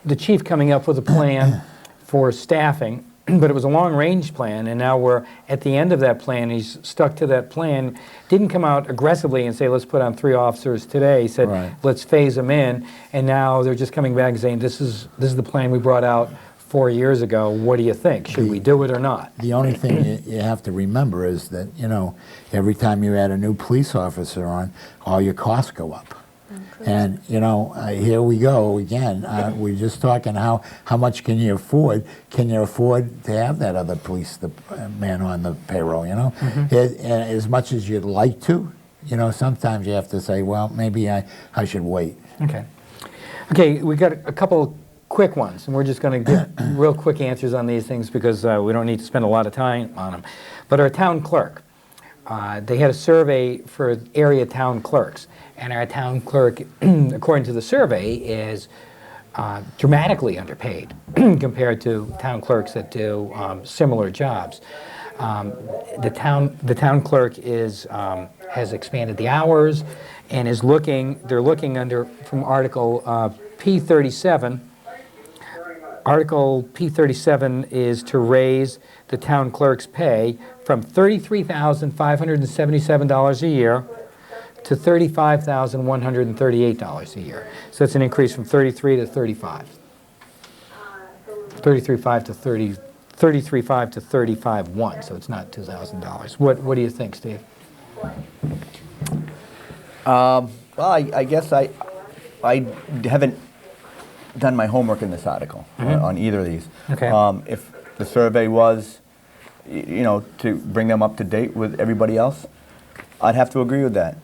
the chief coming up with a plan for staffing? But it was a long-range plan, and now we're at the end of that plan. He's stuck to that plan. Didn't come out aggressively and say, let's put on 3 officers today. He said, right, let's phase them in. And now they're just coming back and saying, this is the plan we brought out 4 years ago. What do you think? Should we do it or not? The only thing you have to remember is that, every time you add a new police officer on, all your costs go up. And, here we go again. We're just talking how much can you afford? Can you afford to have that other police man on the payroll, as much as you'd like to, sometimes you have to say, well, maybe I should wait. Okay. Okay, we got a couple quick ones, and we're just going to give real quick answers on these things because we don't need to spend a lot of time on them. But our town clerk, they had a survey for area town clerks, and our town clerk, according to the survey, is dramatically underpaid compared to town clerks that do similar jobs. The town clerk is has expanded the hours and is looking. They're looking under from Article P37. Article P37 is to raise the town clerk's pay from $33,577 a year to $35,138 a year. So that's an increase from 33 to 35. 33.5 to 30, 33.5 to 35.1. So it's not $2,000. What do you think, Steve? Well, I guess I haven't done my homework in this article on either of these. Okay. If the survey was, to bring them up to date with everybody else, I'd have to agree with that.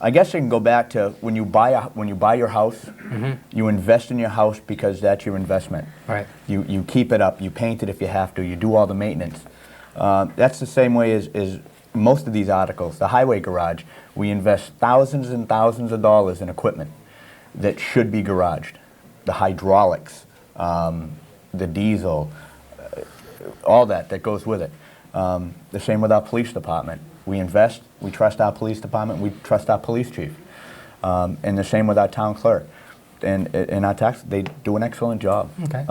I guess you can go back to when you buy your house, you invest in your house because that's your investment. Right. You keep it up, you paint it if you have to, you do all the maintenance. That's the same way as most of these articles. The highway garage, we invest thousands and thousands of dollars in equipment that should be garaged. The hydraulics, the diesel, all that goes with it. The same with our police department. We invest, we trust our police department, we trust our police chief. And the same with our town clerk. And in our tax, they do an excellent job. Okay.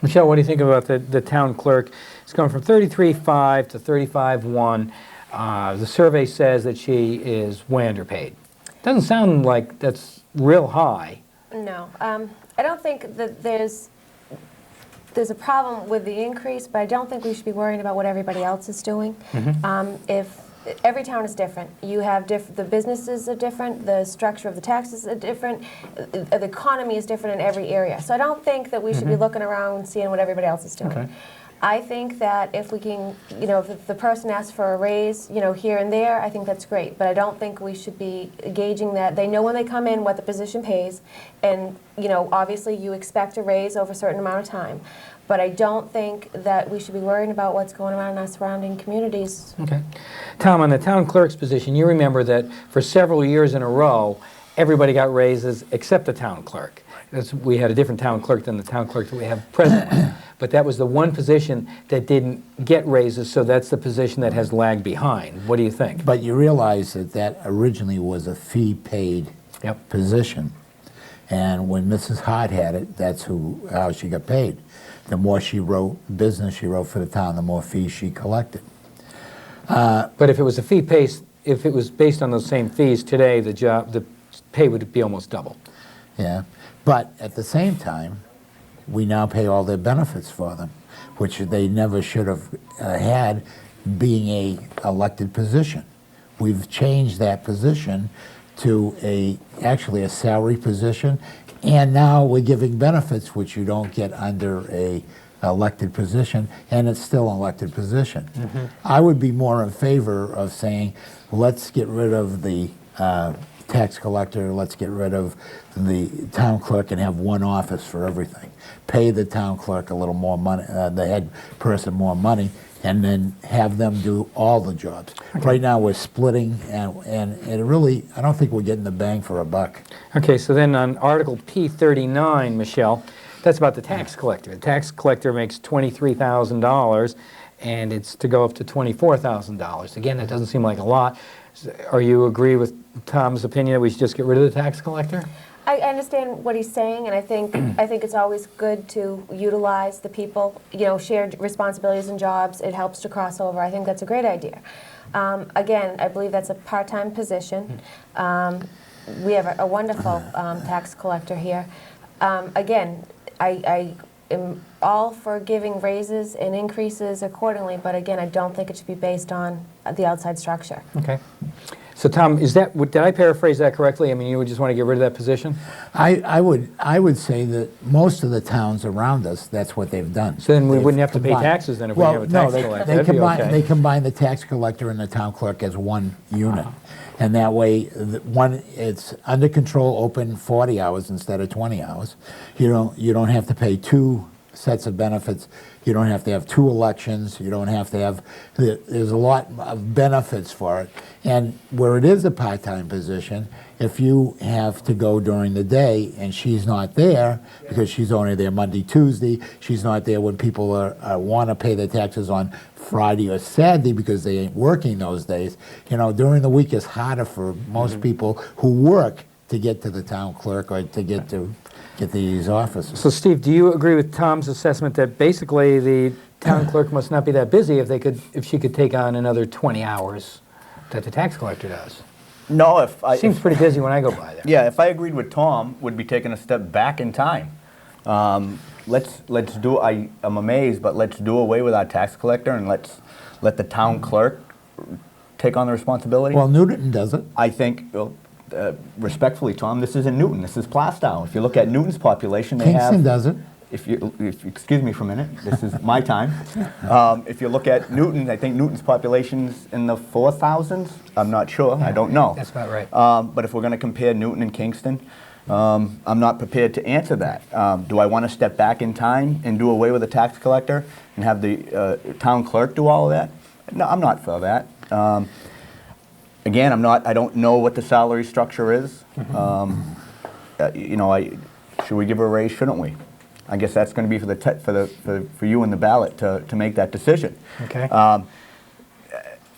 Michelle, what do you think about the town clerk? It's going from 33.5 to 35.1. The survey says that she is way underpaid. Doesn't sound like that's real high. No, I don't think that there's a problem with the increase, but I don't think we should be worrying about what everybody else is doing. If every town is different, you have the businesses are different, the structure of the taxes are different, the economy is different in every area. So I don't think that we should be looking around seeing what everybody else is doing. Okay. I think that if we can, if the person asks for a raise, here and there, I think that's great. But I don't think we should be gauging that. They know when they come in what the position pays, and, obviously you expect a raise over a certain amount of time. But I don't think that we should be worrying about what's going on in our surrounding communities. Okay. Tom, on the town clerk's position, you remember that for several years in a row, everybody got raises except the town clerk. We had a different town clerk than the town clerk that we have presently. But that was the one position that didn't get raises, so that's the position that has lagged behind. What do you think? But you realize that originally was a fee-paid position. And when Mrs. Hart had it, that's how she got paid. The more she wrote business she wrote for the town, the more fees she collected. But if it was if it was based on those same fees today, the pay would be almost double. Yeah, but at the same time, we now pay all their benefits for them, which they never should have had, being a elected position. We've changed that position to actually a salary position, and now we're giving benefits which you don't get under a elected position, and it's still an elected position. I would be more in favor of saying, let's get rid of the tax collector, let's get rid of the town clerk and have one office for everything. Pay the town clerk a little more money, the head person more money, and then have them do all the jobs. Okay. Right now we're splitting, and it really, I don't think we're getting the bang for a buck. Okay, so then on Article P39, Michelle, that's about the tax collector. The tax collector makes $23,000, and it's to go up to $24,000. Again, that doesn't seem like a lot. Are you agree with Tom's opinion that we should just get rid of the tax collector? I understand what he's saying, and I think it's always good to utilize the people, shared responsibilities and jobs. It helps to cross over. I think that's a great idea. Again, I believe that's a part-time position. We have a wonderful tax collector here. Again, I am all for giving raises and increases accordingly, but again, I don't think it should be based on the outside structure. Okay. So Tom, did I paraphrase that correctly? I mean, you would just want to get rid of that position? I would say that most of the towns around us, that's what they've done. So then we They've wouldn't have to pay combined- taxes then if we have a tax collector. They That'd be combine, okay. they combine the tax collector and the town clerk as one unit. And that way, it's under control, open 40 hours instead of 20 hours. You don't have to pay two sets of benefits. You don't have to have two elections. You don't have to have, there's a lot of benefits for it. And where it is a part-time position, if you have to go during the day and she's not there, because she's only there Monday, Tuesday, she's not there when people want to pay their taxes on Friday or Saturday because they ain't working those days. During the week it's harder for most people who work to get to the town clerk or to get to these offices. So Steve, do you agree with Tom's assessment that basically the town clerk must not be that busy if she could take on another 20 hours that the tax collector does? No, Seems pretty busy when I go by there. Yeah, if I agreed with Tom, would be taking a step back in time. Let's do. I'm amazed, but let's do away with our tax collector and let's let the town clerk take on the responsibility. Well, Newton does it. I think, respectfully, Tom, this isn't Newton. This is Plaistow. If you look at Newton's population, they have. Kingston does it. If excuse me for a minute, this is my time. If you look at Newton, I think Newton's population's in the 4,000s. I'm not sure. I don't know. That's about right. But if we're going to compare Newton and Kingston, I'm not prepared to answer that. Do I want to step back in time and do away with the tax collector and have the town clerk do all of that? No, I'm not for that. Again, I don't know what the salary structure is. Should we give her a raise? Shouldn't we? I guess that's going to be for you in the ballot to make that decision. Okay.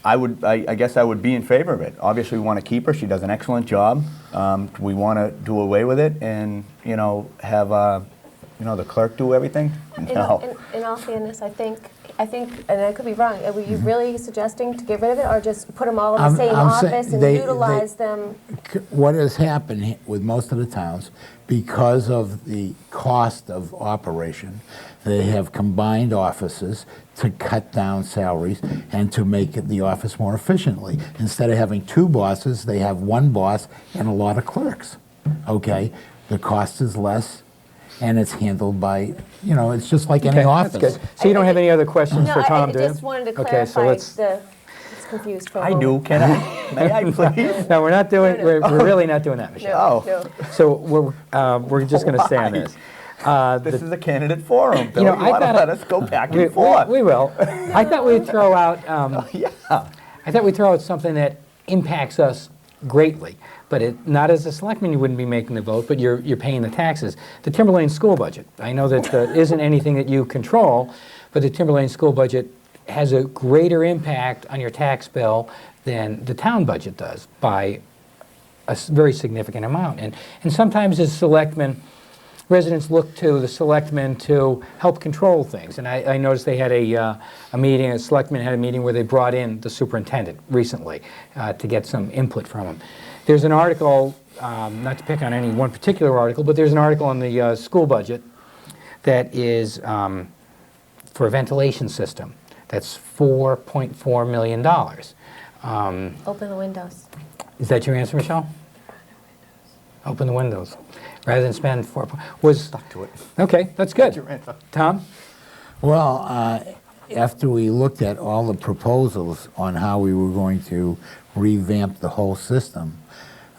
I guess I would be in favor of it. Obviously, we want to keep her. She does an excellent job. We want to do away with it and have the clerk do everything. No. In all fairness, I think, and I could be wrong, were you really suggesting to get rid of it or just put them all in the same I'm saying office and utilize them? What has happened with most of the towns, because of the cost of operation, they have combined offices to cut down salaries and to make the office more efficiently. Instead of having two bosses, they have one boss and a lot of clerks. Okay, the cost is less, and it's handled by, it's just like any office. That's good. So you don't have any other questions for Tom, do you? I just wanted to Okay, clarify so let's. it's confused for a I moment. do. Can I? May I please? No, we're not doing. We're really not doing that, Michelle. No. So we're just going to stay on this. This is a candidate forum, Bill. You You, know, I want to thought let us go back and We forth. will. I thought we'd throw out. Yeah. I thought we'd throw out something that impacts us greatly, but not as a selectman you wouldn't be making the vote, but you're paying the taxes. The Timberlane school budget. I know that isn't anything that you control, but the Timberlane school budget has a greater impact on your tax bill than the town budget does by a very significant amount. And sometimes as selectmen, residents look to the selectmen to help control things. And I noticed they had a meeting, a selectmen had a meeting where they brought in the superintendent recently to get some input from him. There's an article, not to pick on any one particular article, but there's an article on the school budget that is for a ventilation system. That's $4.4 million. Open the windows. Is that your answer, Michelle? Open the windows. Rather than spend was Stuck to it. okay. That's good. Tom, Well, after we looked at all the proposals on how we were going to revamp the whole system,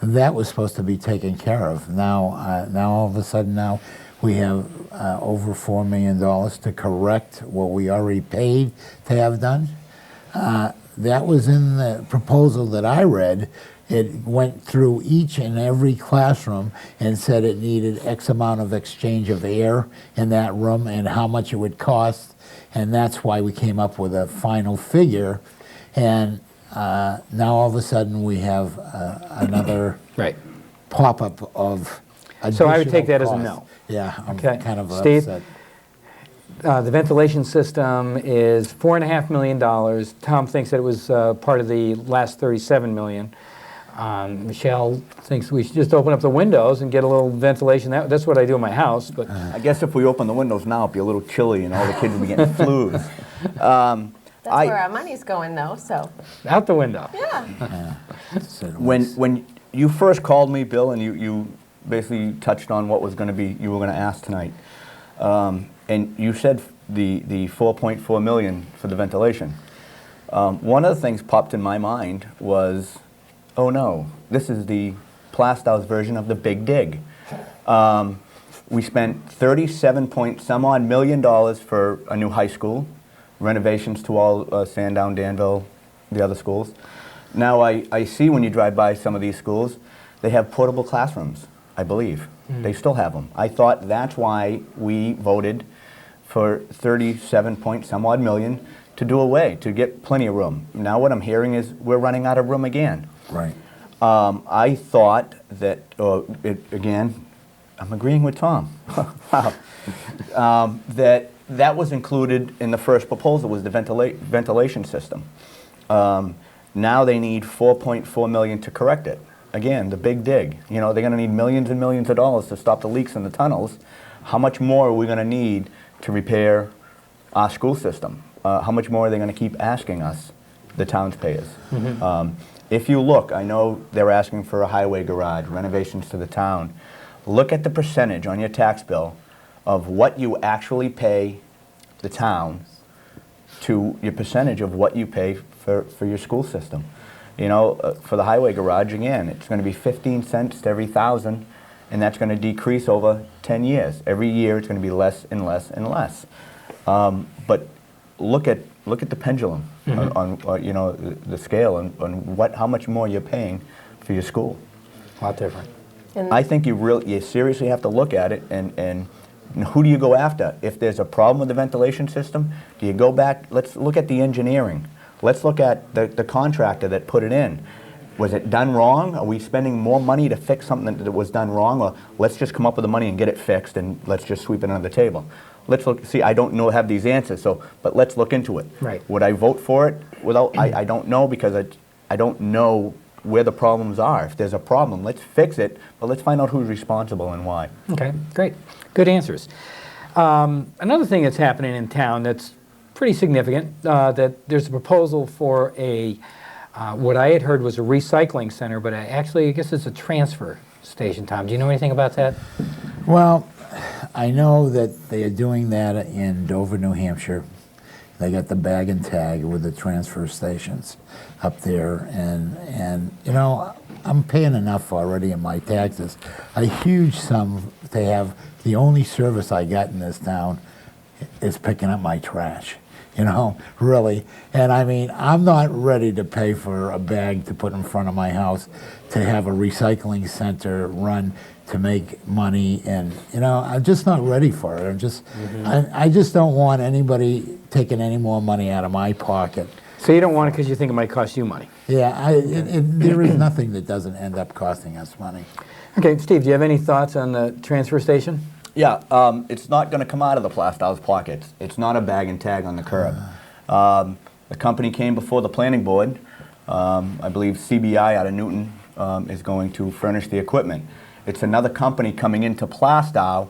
that was supposed to be taken care of. Now all of a sudden now we have over $4 million to correct what we already paid to have done. That was in the proposal that I read. It went through each and every classroom and said it needed X amount of exchange of air in that room and how much it would cost. And that's why we came up with a final figure. And now all of a sudden we have another right. pop-up of So I would take that as a cost. no. Yeah, I'm Okay. kind of Steve? upset. The ventilation system is $4.5 million. Tom thinks that it was part of the last $37 million. Michelle thinks we should just open up the windows and get a little ventilation. That's what I do in my house. But I guess if we open the windows now, it'll be a little chilly and all the kids will be getting flus. That's where our money's going, though, so. out the window. Yeah. said it was. When you first called me, Bill, and you basically touched on what was going to be, you were going to ask tonight, and you said the 4.4 million for the ventilation. One of the things popped in my mind was, oh no, this is the Plaistow's version of the Big Dig. We spent 37 point some odd million dollars for a new high school, renovations to all Sandown, Danville, the other schools. Now I see when you drive by some of these schools, they have portable classrooms, I believe. They still have them. I thought that's why we voted for 37 point some odd million to do away, to get plenty of room. Now what I'm hearing is we're running out of room again. Right. I thought that, again, I'm agreeing with Tom. Wow. That was included in the first proposal, was the ventilation system. Now they need 4.4 million to correct it. Again, the Big Dig. You know, they're going to need millions and millions of dollars to stop the leaks in the tunnels. How much more are we going to need to repair our school system? How much more are they going to keep asking us, the townspayers? If you look, I know they're asking for a highway garage, renovations to the town. Look at the percentage on your tax bill of what you actually pay the town to your percentage of what you pay for your school system. You know, for the highway garage, again, it's going to be 15 cents to every 1,000, and that's going to decrease over 10 years. Every year it's going to be less and less and less. But look at the pendulum on you know, the scale on how much more you're paying for your school. A lot different. And I think you seriously have to look at it, and who do you go after? If there's a problem with the ventilation system, do you go back? Let's look at the engineering. Let's look at the contractor that put it in. Was it done wrong? Are we spending more money to fix something that was done wrong? Or let's just come up with the money and get it fixed, and let's just sweep it under the table. Let's look. See, I don't have these answers, but let's look into it. Right. Would I vote for it? I don't know, because I don't know where the problems are. If there's a problem, let's fix it, but let's find out who's responsible and why. Okay, great. Good answers. Another thing that's happening in town that's pretty significant, that there's a proposal for a, what I had heard was a recycling center, but I guess it's a transfer station, Tom. Do you know anything about that? Well, I know that they are doing that in Dover, New Hampshire. They got the bag and tag with the transfer stations up there, and you know, I'm paying enough already in my taxes. A huge sum to have. The only service I got in this town is picking up my trash. You know, really. And I mean, I'm not ready to pay for a bag to put in front of my house to have a recycling center run to make money, and you know, I'm just not ready for it. I'm just, I just don't want anybody taking any more money out of my pocket. So you don't want it because you think it might cost you money? Yeah, there is nothing that doesn't end up costing us money. Okay, Steve, do you have any thoughts on the transfer station? Yeah, it's not going to come out of the Plaistow's pockets. It's not a bag and tag on the curb. The company came before the planning board. I believe CBI out of Newton is going to furnish the equipment. It's another company coming into Plaistow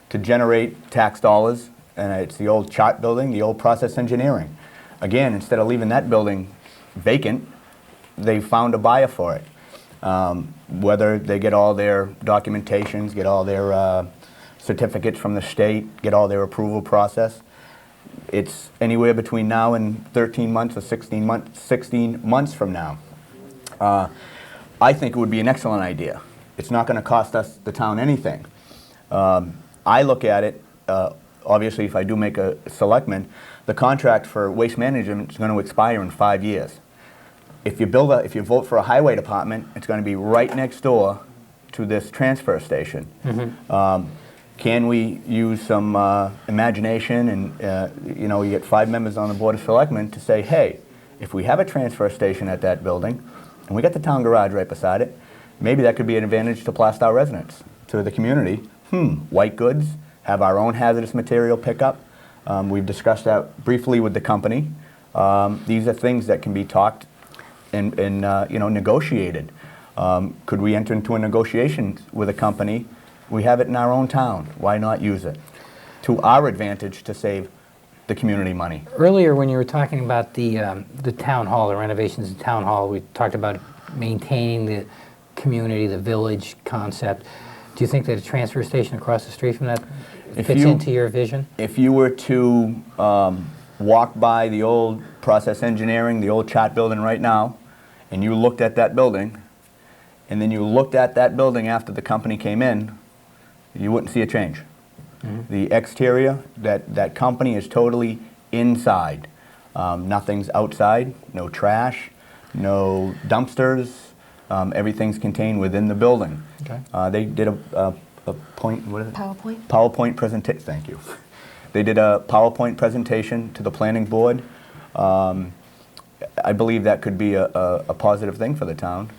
to generate tax dollars, and it's the old chart building, the old process engineering. Again, instead of leaving that building vacant, they found a buyer for it. Whether they get all their documentations, get all their certificates from the state, get all their approval process. It's anywhere between now and 13 months or 16 months from now. I think it would be an excellent idea. It's not going to cost us, the town, anything. I look at it, obviously if I do make a selectman, the contract for waste management is going to expire in 5 years. If you vote for a highway department, it's going to be right next door to this transfer station. Can we use some imagination, and you know, you get 5 members on the Board of Selectmen to say, hey, if we have a transfer station at that building, and we got the town garage right beside it, maybe that could be an advantage to Plaistow residents, to the community. White goods, have our own hazardous material pickup. We've discussed that briefly with the company. These are things that can be talked and you know, negotiated. Could we enter into a negotiation with a company? We have it in our own town. Why not use it to our advantage to save the community money? Earlier when you were talking about the town hall, the renovations in town hall, we talked about maintaining the community, the village concept. Do you think that a transfer station across the street from that fits into your vision? If you were to walk by the old process engineering, the old chat building right now, and you looked at that building, and then you looked at that building after the company came in, you wouldn't see a change. The exterior, that company is totally inside. Nothing's outside, no trash, no dumpsters. Everything's contained within the building. Okay. They did a point, what is it? PowerPoint? PowerPoint presentation, thank you. They did a PowerPoint presentation to the planning board. I believe that could be a positive thing for the town,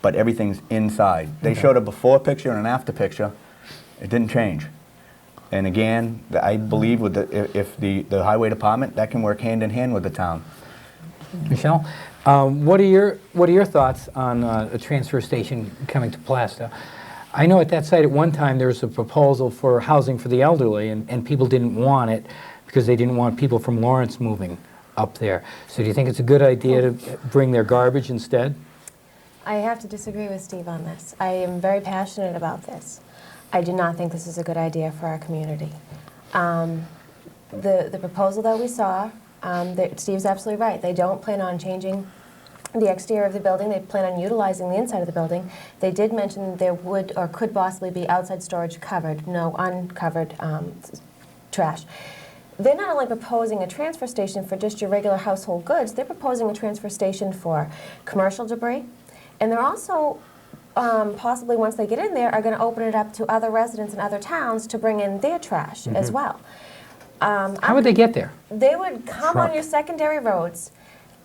but everything's inside. They showed a before picture and an after picture. It didn't change. And again, I believe with if the highway department, that can work hand in hand with the town. Michelle, what are your thoughts on a transfer station coming to Plaistow? I know at that site at one time there was a proposal for housing for the elderly, and people didn't want it because they didn't want people from Lawrence moving up there. So do you think it's a good idea to bring their garbage instead? I have to disagree with Steve on this. I am very passionate about this. I do not think this is a good idea for our community. The proposal that we saw, Steve's absolutely right. They don't plan on changing the exterior of the building. They plan on utilizing the inside of the building. They did mention there would or could possibly be outside storage covered, no uncovered trash. They're not only proposing a transfer station for just your regular household goods, they're proposing a transfer station for commercial debris, and they're also possibly, once they get in there, are going to open it up to other residents in other towns to bring in their trash as well. How would they get there? They would come on your secondary roads.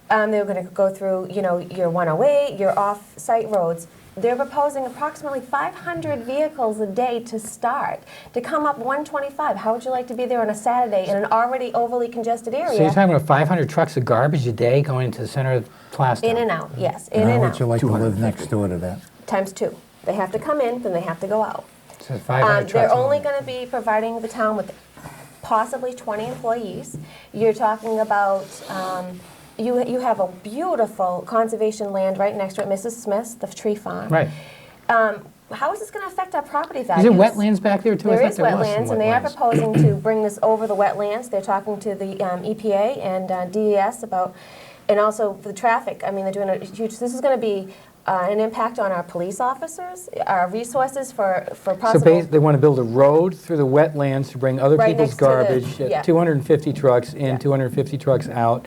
They were going to go through, your 108, your off-site roads. They're proposing approximately 500 vehicles a day to start, to come up 125. How would you like to be there on a Saturday in an already overly congested area? So you're talking about 500 trucks of garbage a day going into the center of Plaistow? In and out, yes, in and How out. would you like to live next door to that? Times 2. They have to come in, then they have to go out. So 500 trucks. They're only going to be providing the town with possibly 20 employees. You're talking about, you have a beautiful conservation land right next to it, Mrs. Smith's, the tree farm. Right. How is this going to affect our property values? Is there wetlands back there too? There I is thought was some wetlands, and they are wetlands. proposing to bring this over the wetlands. They're talking to the EPA and DES about, and also for the traffic. I mean, they're doing a huge, this is going to be an impact on our police officers, our resources for possible. So they want to build a road through the wetlands to bring other Right people's next to the- garbage, yeah. 250 trucks in, Yeah. 250 trucks out.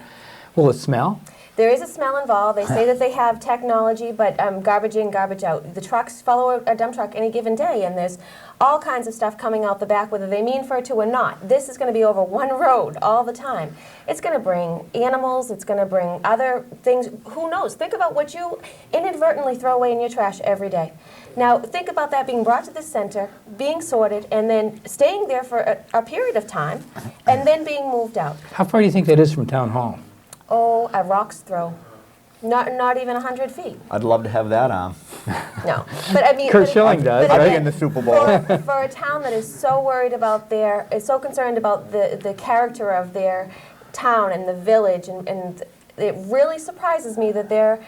Will it smell? There is a smell involved. They say that they have technology, but garbage in, garbage out. The trucks follow a dump truck any given day, and there's all kinds of stuff coming out the back, whether they mean for it to or not. This is going to be over one road all the time. It's going to bring animals. It's going to bring other things. Who knows? Think about what you inadvertently throw away in your trash every day. Now, think about that being brought to the center, being sorted, and then staying there for a period of time, and then being moved out. How far do you think that is from Town Hall? Oh, a rock's throw. Not even 100 feet. I'd love to have that arm. No, but I mean, Kurt but- Schilling does, but right? again, In the Super Bowl. for a town that is so worried about is so concerned about the character of their town and the village, and it really surprises me that they're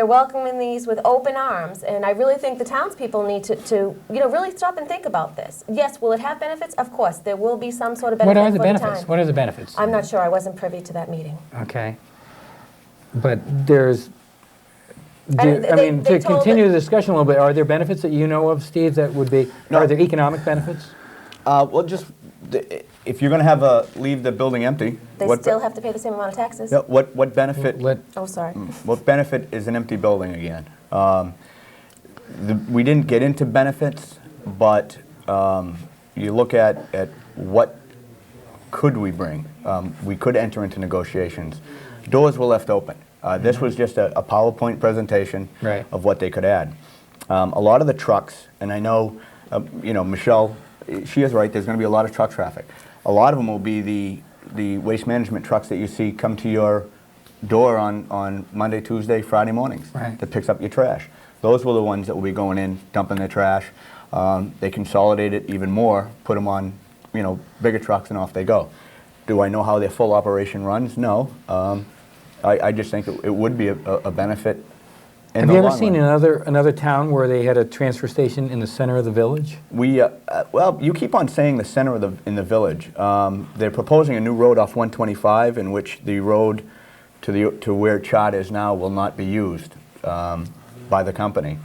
welcoming these with open arms, and I really think the townspeople need to really stop and think about this. Yes, will it have benefits? Of course, there will be some sort of benefit What are the for benefits? town. What are the benefits? I'm not sure. I wasn't privy to that meeting. Okay. But there's, I they mean, to told continue it- the discussion a little bit, are there benefits that you know of, Steve, that would be, No. are there economic benefits? Well, just, if you're going to have leave the building empty, They what, still have to pay the same amount of taxes. yeah, what benefit, Let, Oh, sorry. what benefit is an empty building again? We didn't get into benefits, but you look at what could we bring. We could enter into negotiations. Doors were left open. This was just a PowerPoint presentation Right. of what they could add. A lot of the trucks, and I know, Michelle, she is right, there's going to be a lot of truck traffic. A lot of them will be the waste management trucks that you see come to your door on Monday, Tuesday, Friday mornings. Right. That picks up your trash. Those were the ones that will be going in, dumping their trash. They consolidate it even more, put them on, bigger trucks, and off they go. Do I know how their full operation runs? No. I just think it would be a benefit Have you ever seen another town where they had a transfer station in the center of the village? Well, you keep on saying the center of in the village. They're proposing a new road off 125 in which the road to where Chart is now will not be used by the company.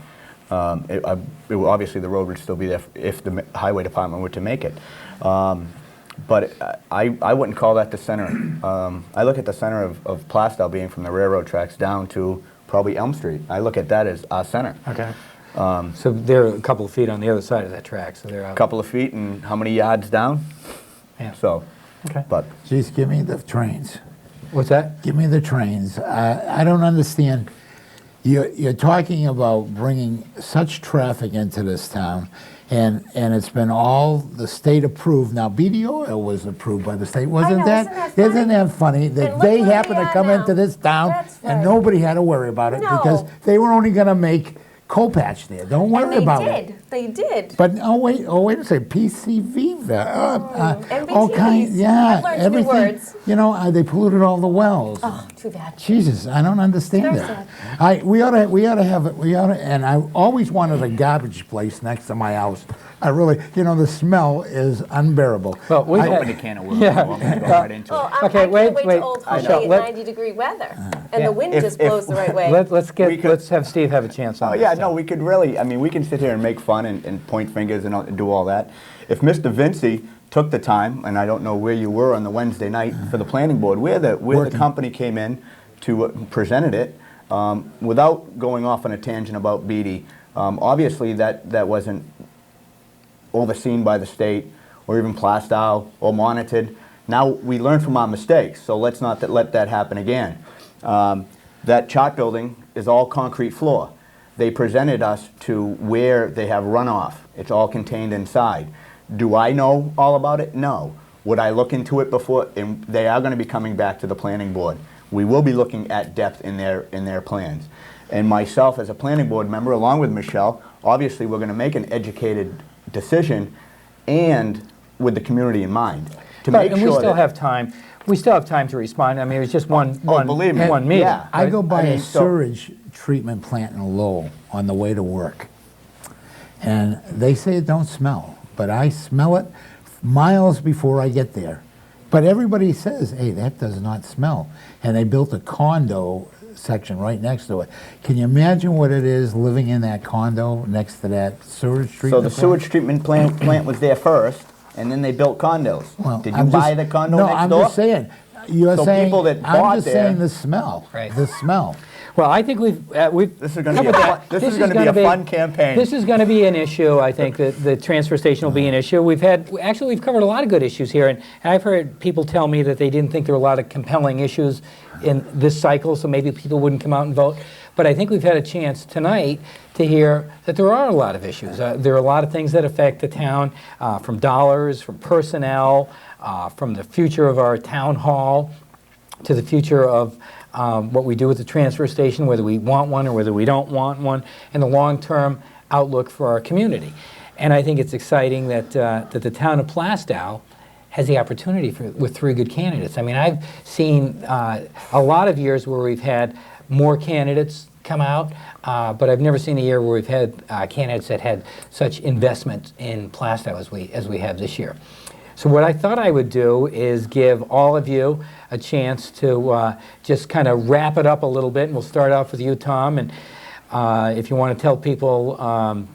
Obviously, the road would still be there if the highway department were to make it. But I wouldn't call that the center. I look at the center of Plaistow being from the railroad tracks down to probably Elm Street. I look at that as our center. Okay. So they're a couple of feet on the other side of that track. So they're out. A couple of feet and how many yards down? Yeah. So, okay. But Geez, give me the trains. What's that? Give me the trains. I don't understand. You're talking about bringing such traffic into this town, and it's been all the state approved. Now, BD Oil was approved by the state, wasn't know, that? isn't that funny that And they look where happened we to are come now. into this town That's and right. nobody had to worry about it No. because they were only going to make co-patch there. Don't worry And about they it. did. They did. But wait a second, PCV, all MBTs. kinds, yeah, I've learned new everything. words. You know, they polluted all the wells. Oh, too bad. Jesus, I don't understand Very that. We ought to have it. And I always wanted a garbage place next to my house. I really, the smell is unbearable. Well, we've I had- opened a can of worms. Yeah. So I'm going to go right into Oh, it. Okay, I can't wait, wait wait. to Old Home Michelle, Day in let- 90-degree weather, and Yeah. the wind If- just if- blows the right way. Let's have Steve have a chance on this. Yeah, no, we could really, I mean, we can sit here and make fun and point fingers and do all that. If Mr. Vinci took the time, and I don't know where you were on the Wednesday night for the planning board, where the Working. company came in to presented it, without going off on a tangent about BD, obviously that wasn't overseen by the state or even Plaistow or monitored. Now we learn from our mistakes, so let's not let that happen again. That Chart building is all concrete floor. They presented us to where they have runoff. It's all contained inside. Do I know all about it? No. Would I look into it before? And they are going to be coming back to the planning board. We will be looking at depth in their plans. And myself as a planning board member, along with Michelle, obviously we're going to make an educated decision and with the community in mind. To Right, make and sure we still that- have time. We still have time to respond. I mean, it was just one believe me. meeting. Yeah. I go by I mean, a so- sewage treatment plant in Lowell on the way to work. And they say it don't smell, but I smell it miles before I get there. But everybody says, hey, that does not smell. And they built a condo section right next to it. Can you imagine what it is living in that condo next to that sewage treatment So the plant? sewage treatment plant was there first, and then they built condos. Well, Did you I'm buy just- the condo no, next I'm door? just saying. You're So saying, people that I'm bought just there- saying the smell. Right. The smell. Well, I think we've This is going to be covered a that. fun, this is going to be a fun campaign. This is going to be an issue. I think that the transfer station will be an issue. We've covered a lot of good issues here, and I've heard people tell me that they didn't think there were a lot of compelling issues in this cycle, so maybe people wouldn't come out and vote. But I think we've had a chance tonight to hear that there are a lot of issues. There are a lot of things that affect the town, from dollars, from personnel, from the future of our town hall, to the future of what we do with the transfer station, whether we want one or whether we don't want one, and the long-term outlook for our community. And I think it's exciting that that the town of Plaistow has the opportunity with three good candidates. I mean, I've seen a lot of years where we've had more candidates come out, but I've never seen a year where we've had candidates that had such investment in Plaistow as we have this year. So what I thought I would do is give all of you a chance to just kind of wrap it up a little bit, and we'll start off with you, Tom. And if you want to tell people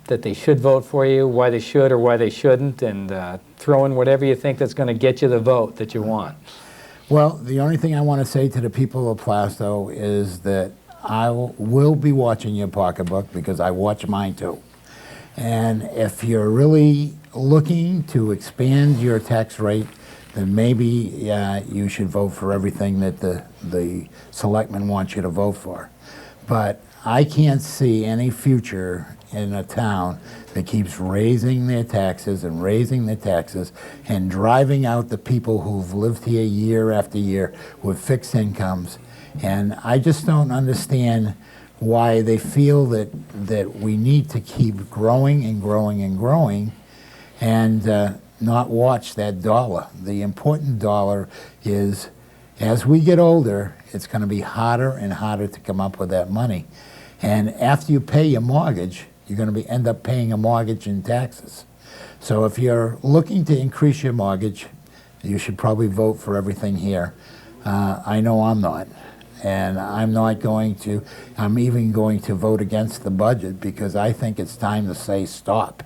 that they should vote for you, why they should or why they shouldn't, and throw in whatever you think that's going to get you the vote that you want. Well, the only thing I want to say to the people of Plaistow is that I will be watching your pocketbook because I watch mine too. And if you're really looking to expand your tax rate, then maybe you should vote for everything that the selectmen want you to vote for. But I can't see any future in a town that keeps raising their taxes and driving out the people who've lived here year after year with fixed incomes. And I just don't understand why they feel that we need to keep growing and growing and growing and not watch that dollar. The important dollar is, as we get older, it's going to be harder and harder to come up with that money. And after you pay your mortgage, you're going to end up paying a mortgage in taxes. So if you're looking to increase your mortgage, you should probably vote for everything here. I know I'm not. And I'm not going to, I'm even going to vote against the budget because I think it's time to say stop.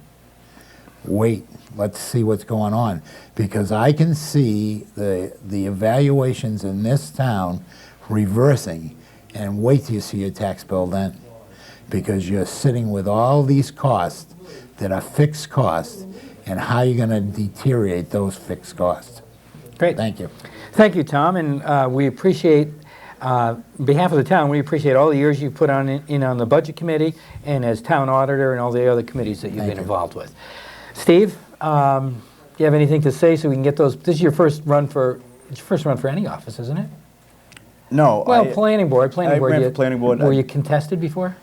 Wait, let's see what's going on. Because I can see the evaluations in this town reversing, and wait till you see your tax bill then. Because you're sitting with all these costs that are fixed costs, and how you're going to deteriorate those fixed costs. Great. Thank you. Thank you, Tom, and we appreciate, on behalf of the town, we appreciate all the years you've put in on the Budget Committee and as Town Auditor and all the other committees that you've been involved with. Steve, do you have anything to say so we can get those? This is your first run for any office, isn't it? No. Well, planning board. I ran for planning board. Were you contested before?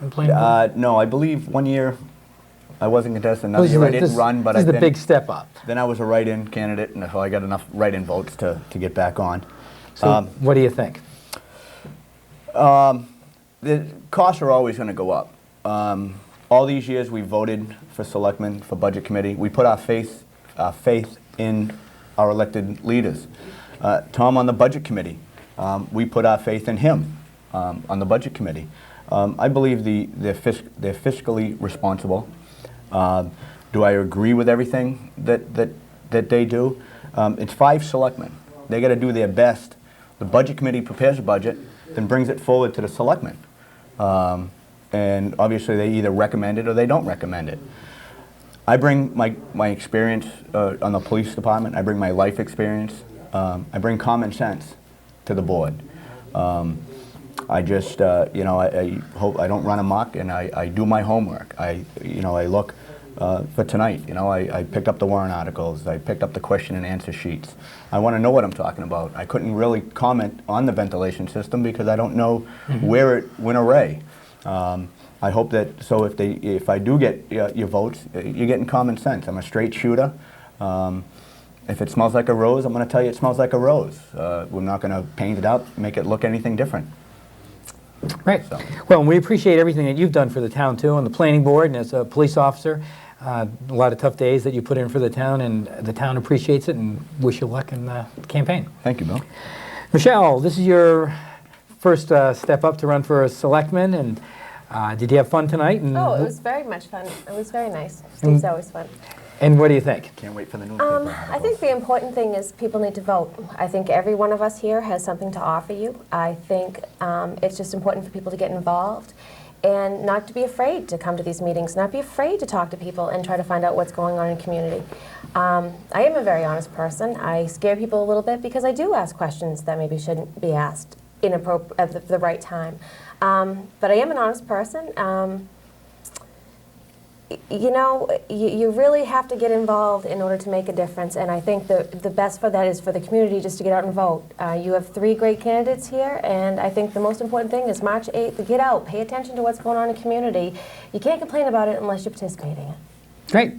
In planning board? No, I believe one year I wasn't contested. Another year I didn't run, but this is the big step up. Then I was a write-in candidate, and so I got enough write-in votes to get back on. So what do you think? The costs are always going to go up. All these years we voted for selectmen, for budget committee. We put our faith in our elected leaders. Tom on the budget committee, we put our faith in him on the budget committee. I believe they're fiscally responsible. Do I agree with everything that they do? It's 5 selectmen. They got to do their best. The budget committee prepares a budget, then brings it forward to the selectmen. And obviously they either recommend it or they don't recommend it. I bring my experience on the police department. I bring my life experience. I bring common sense to the board. I just, I hope I don't run amok, and I do my homework. I look for tonight. I picked up the warrant articles. I picked up the question and answer sheets. I want to know what I'm talking about. I couldn't really comment on the ventilation system because I don't know where it went awry. I hope that, so if I do get your votes, you're getting common sense. I'm a straight shooter. If it smells like a rose, I'm going to tell you it smells like a rose. We're not going to paint it up, make it look anything different. Right. So. Well, we appreciate everything that you've done for the town, too, on the planning board and as a police officer. A lot of tough days that you put in for the town, and the town appreciates it, and wish you luck in the campaign. Thank you, Bill. Michelle, this is your first step up to run for a selectman, and did you have fun tonight? And Oh, it was very much fun. It was very nice. Steve's always fun. And what do you think? Can't wait for the newspaper. I think the important thing is people need to vote. I think every one of us here has something to offer you. I think it's just important for people to get involved and not to be afraid to come to these meetings, not be afraid to talk to people and try to find out what's going on in the community. I am a very honest person. I scare people a little bit because I do ask questions that maybe shouldn't be asked at the right time. But I am an honest person. You really have to get involved in order to make a difference, and I think the best for that is for the community just to get out and vote. You have 3 great candidates here, and I think the most important thing is March 8th, to get out, pay attention to what's going on in the community. You can't complain about it unless you're participating in it. Great.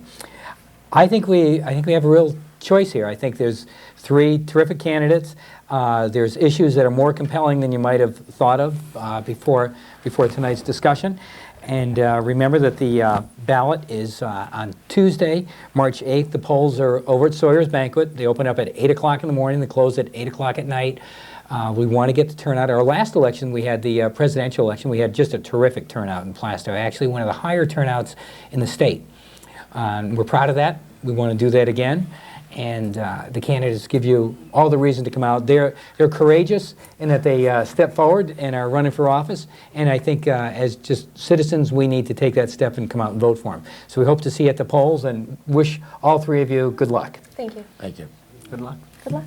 I think we have a real choice here. I think there's 3 terrific candidates. There's issues that are more compelling than you might have thought of before tonight's discussion. And remember that the ballot is on Tuesday, March 8th. The polls are over at Sawyer's Banquet. They open up at 8 o'clock in the morning. They close at 8 o'clock at night. We want to get the turnout. Our last election, we had the presidential election. We had just a terrific turnout in Plaistow. Actually, one of the higher turnouts in the state. We're proud of that. We want to do that again. And the candidates give you all the reason to come out. They're courageous in that they step forward and are running for office. And I think as just citizens, we need to take that step and come out and vote for them. So we hope to see you at the polls and wish all 3 of you good luck. Thank you. Thank you. Good luck. Good luck.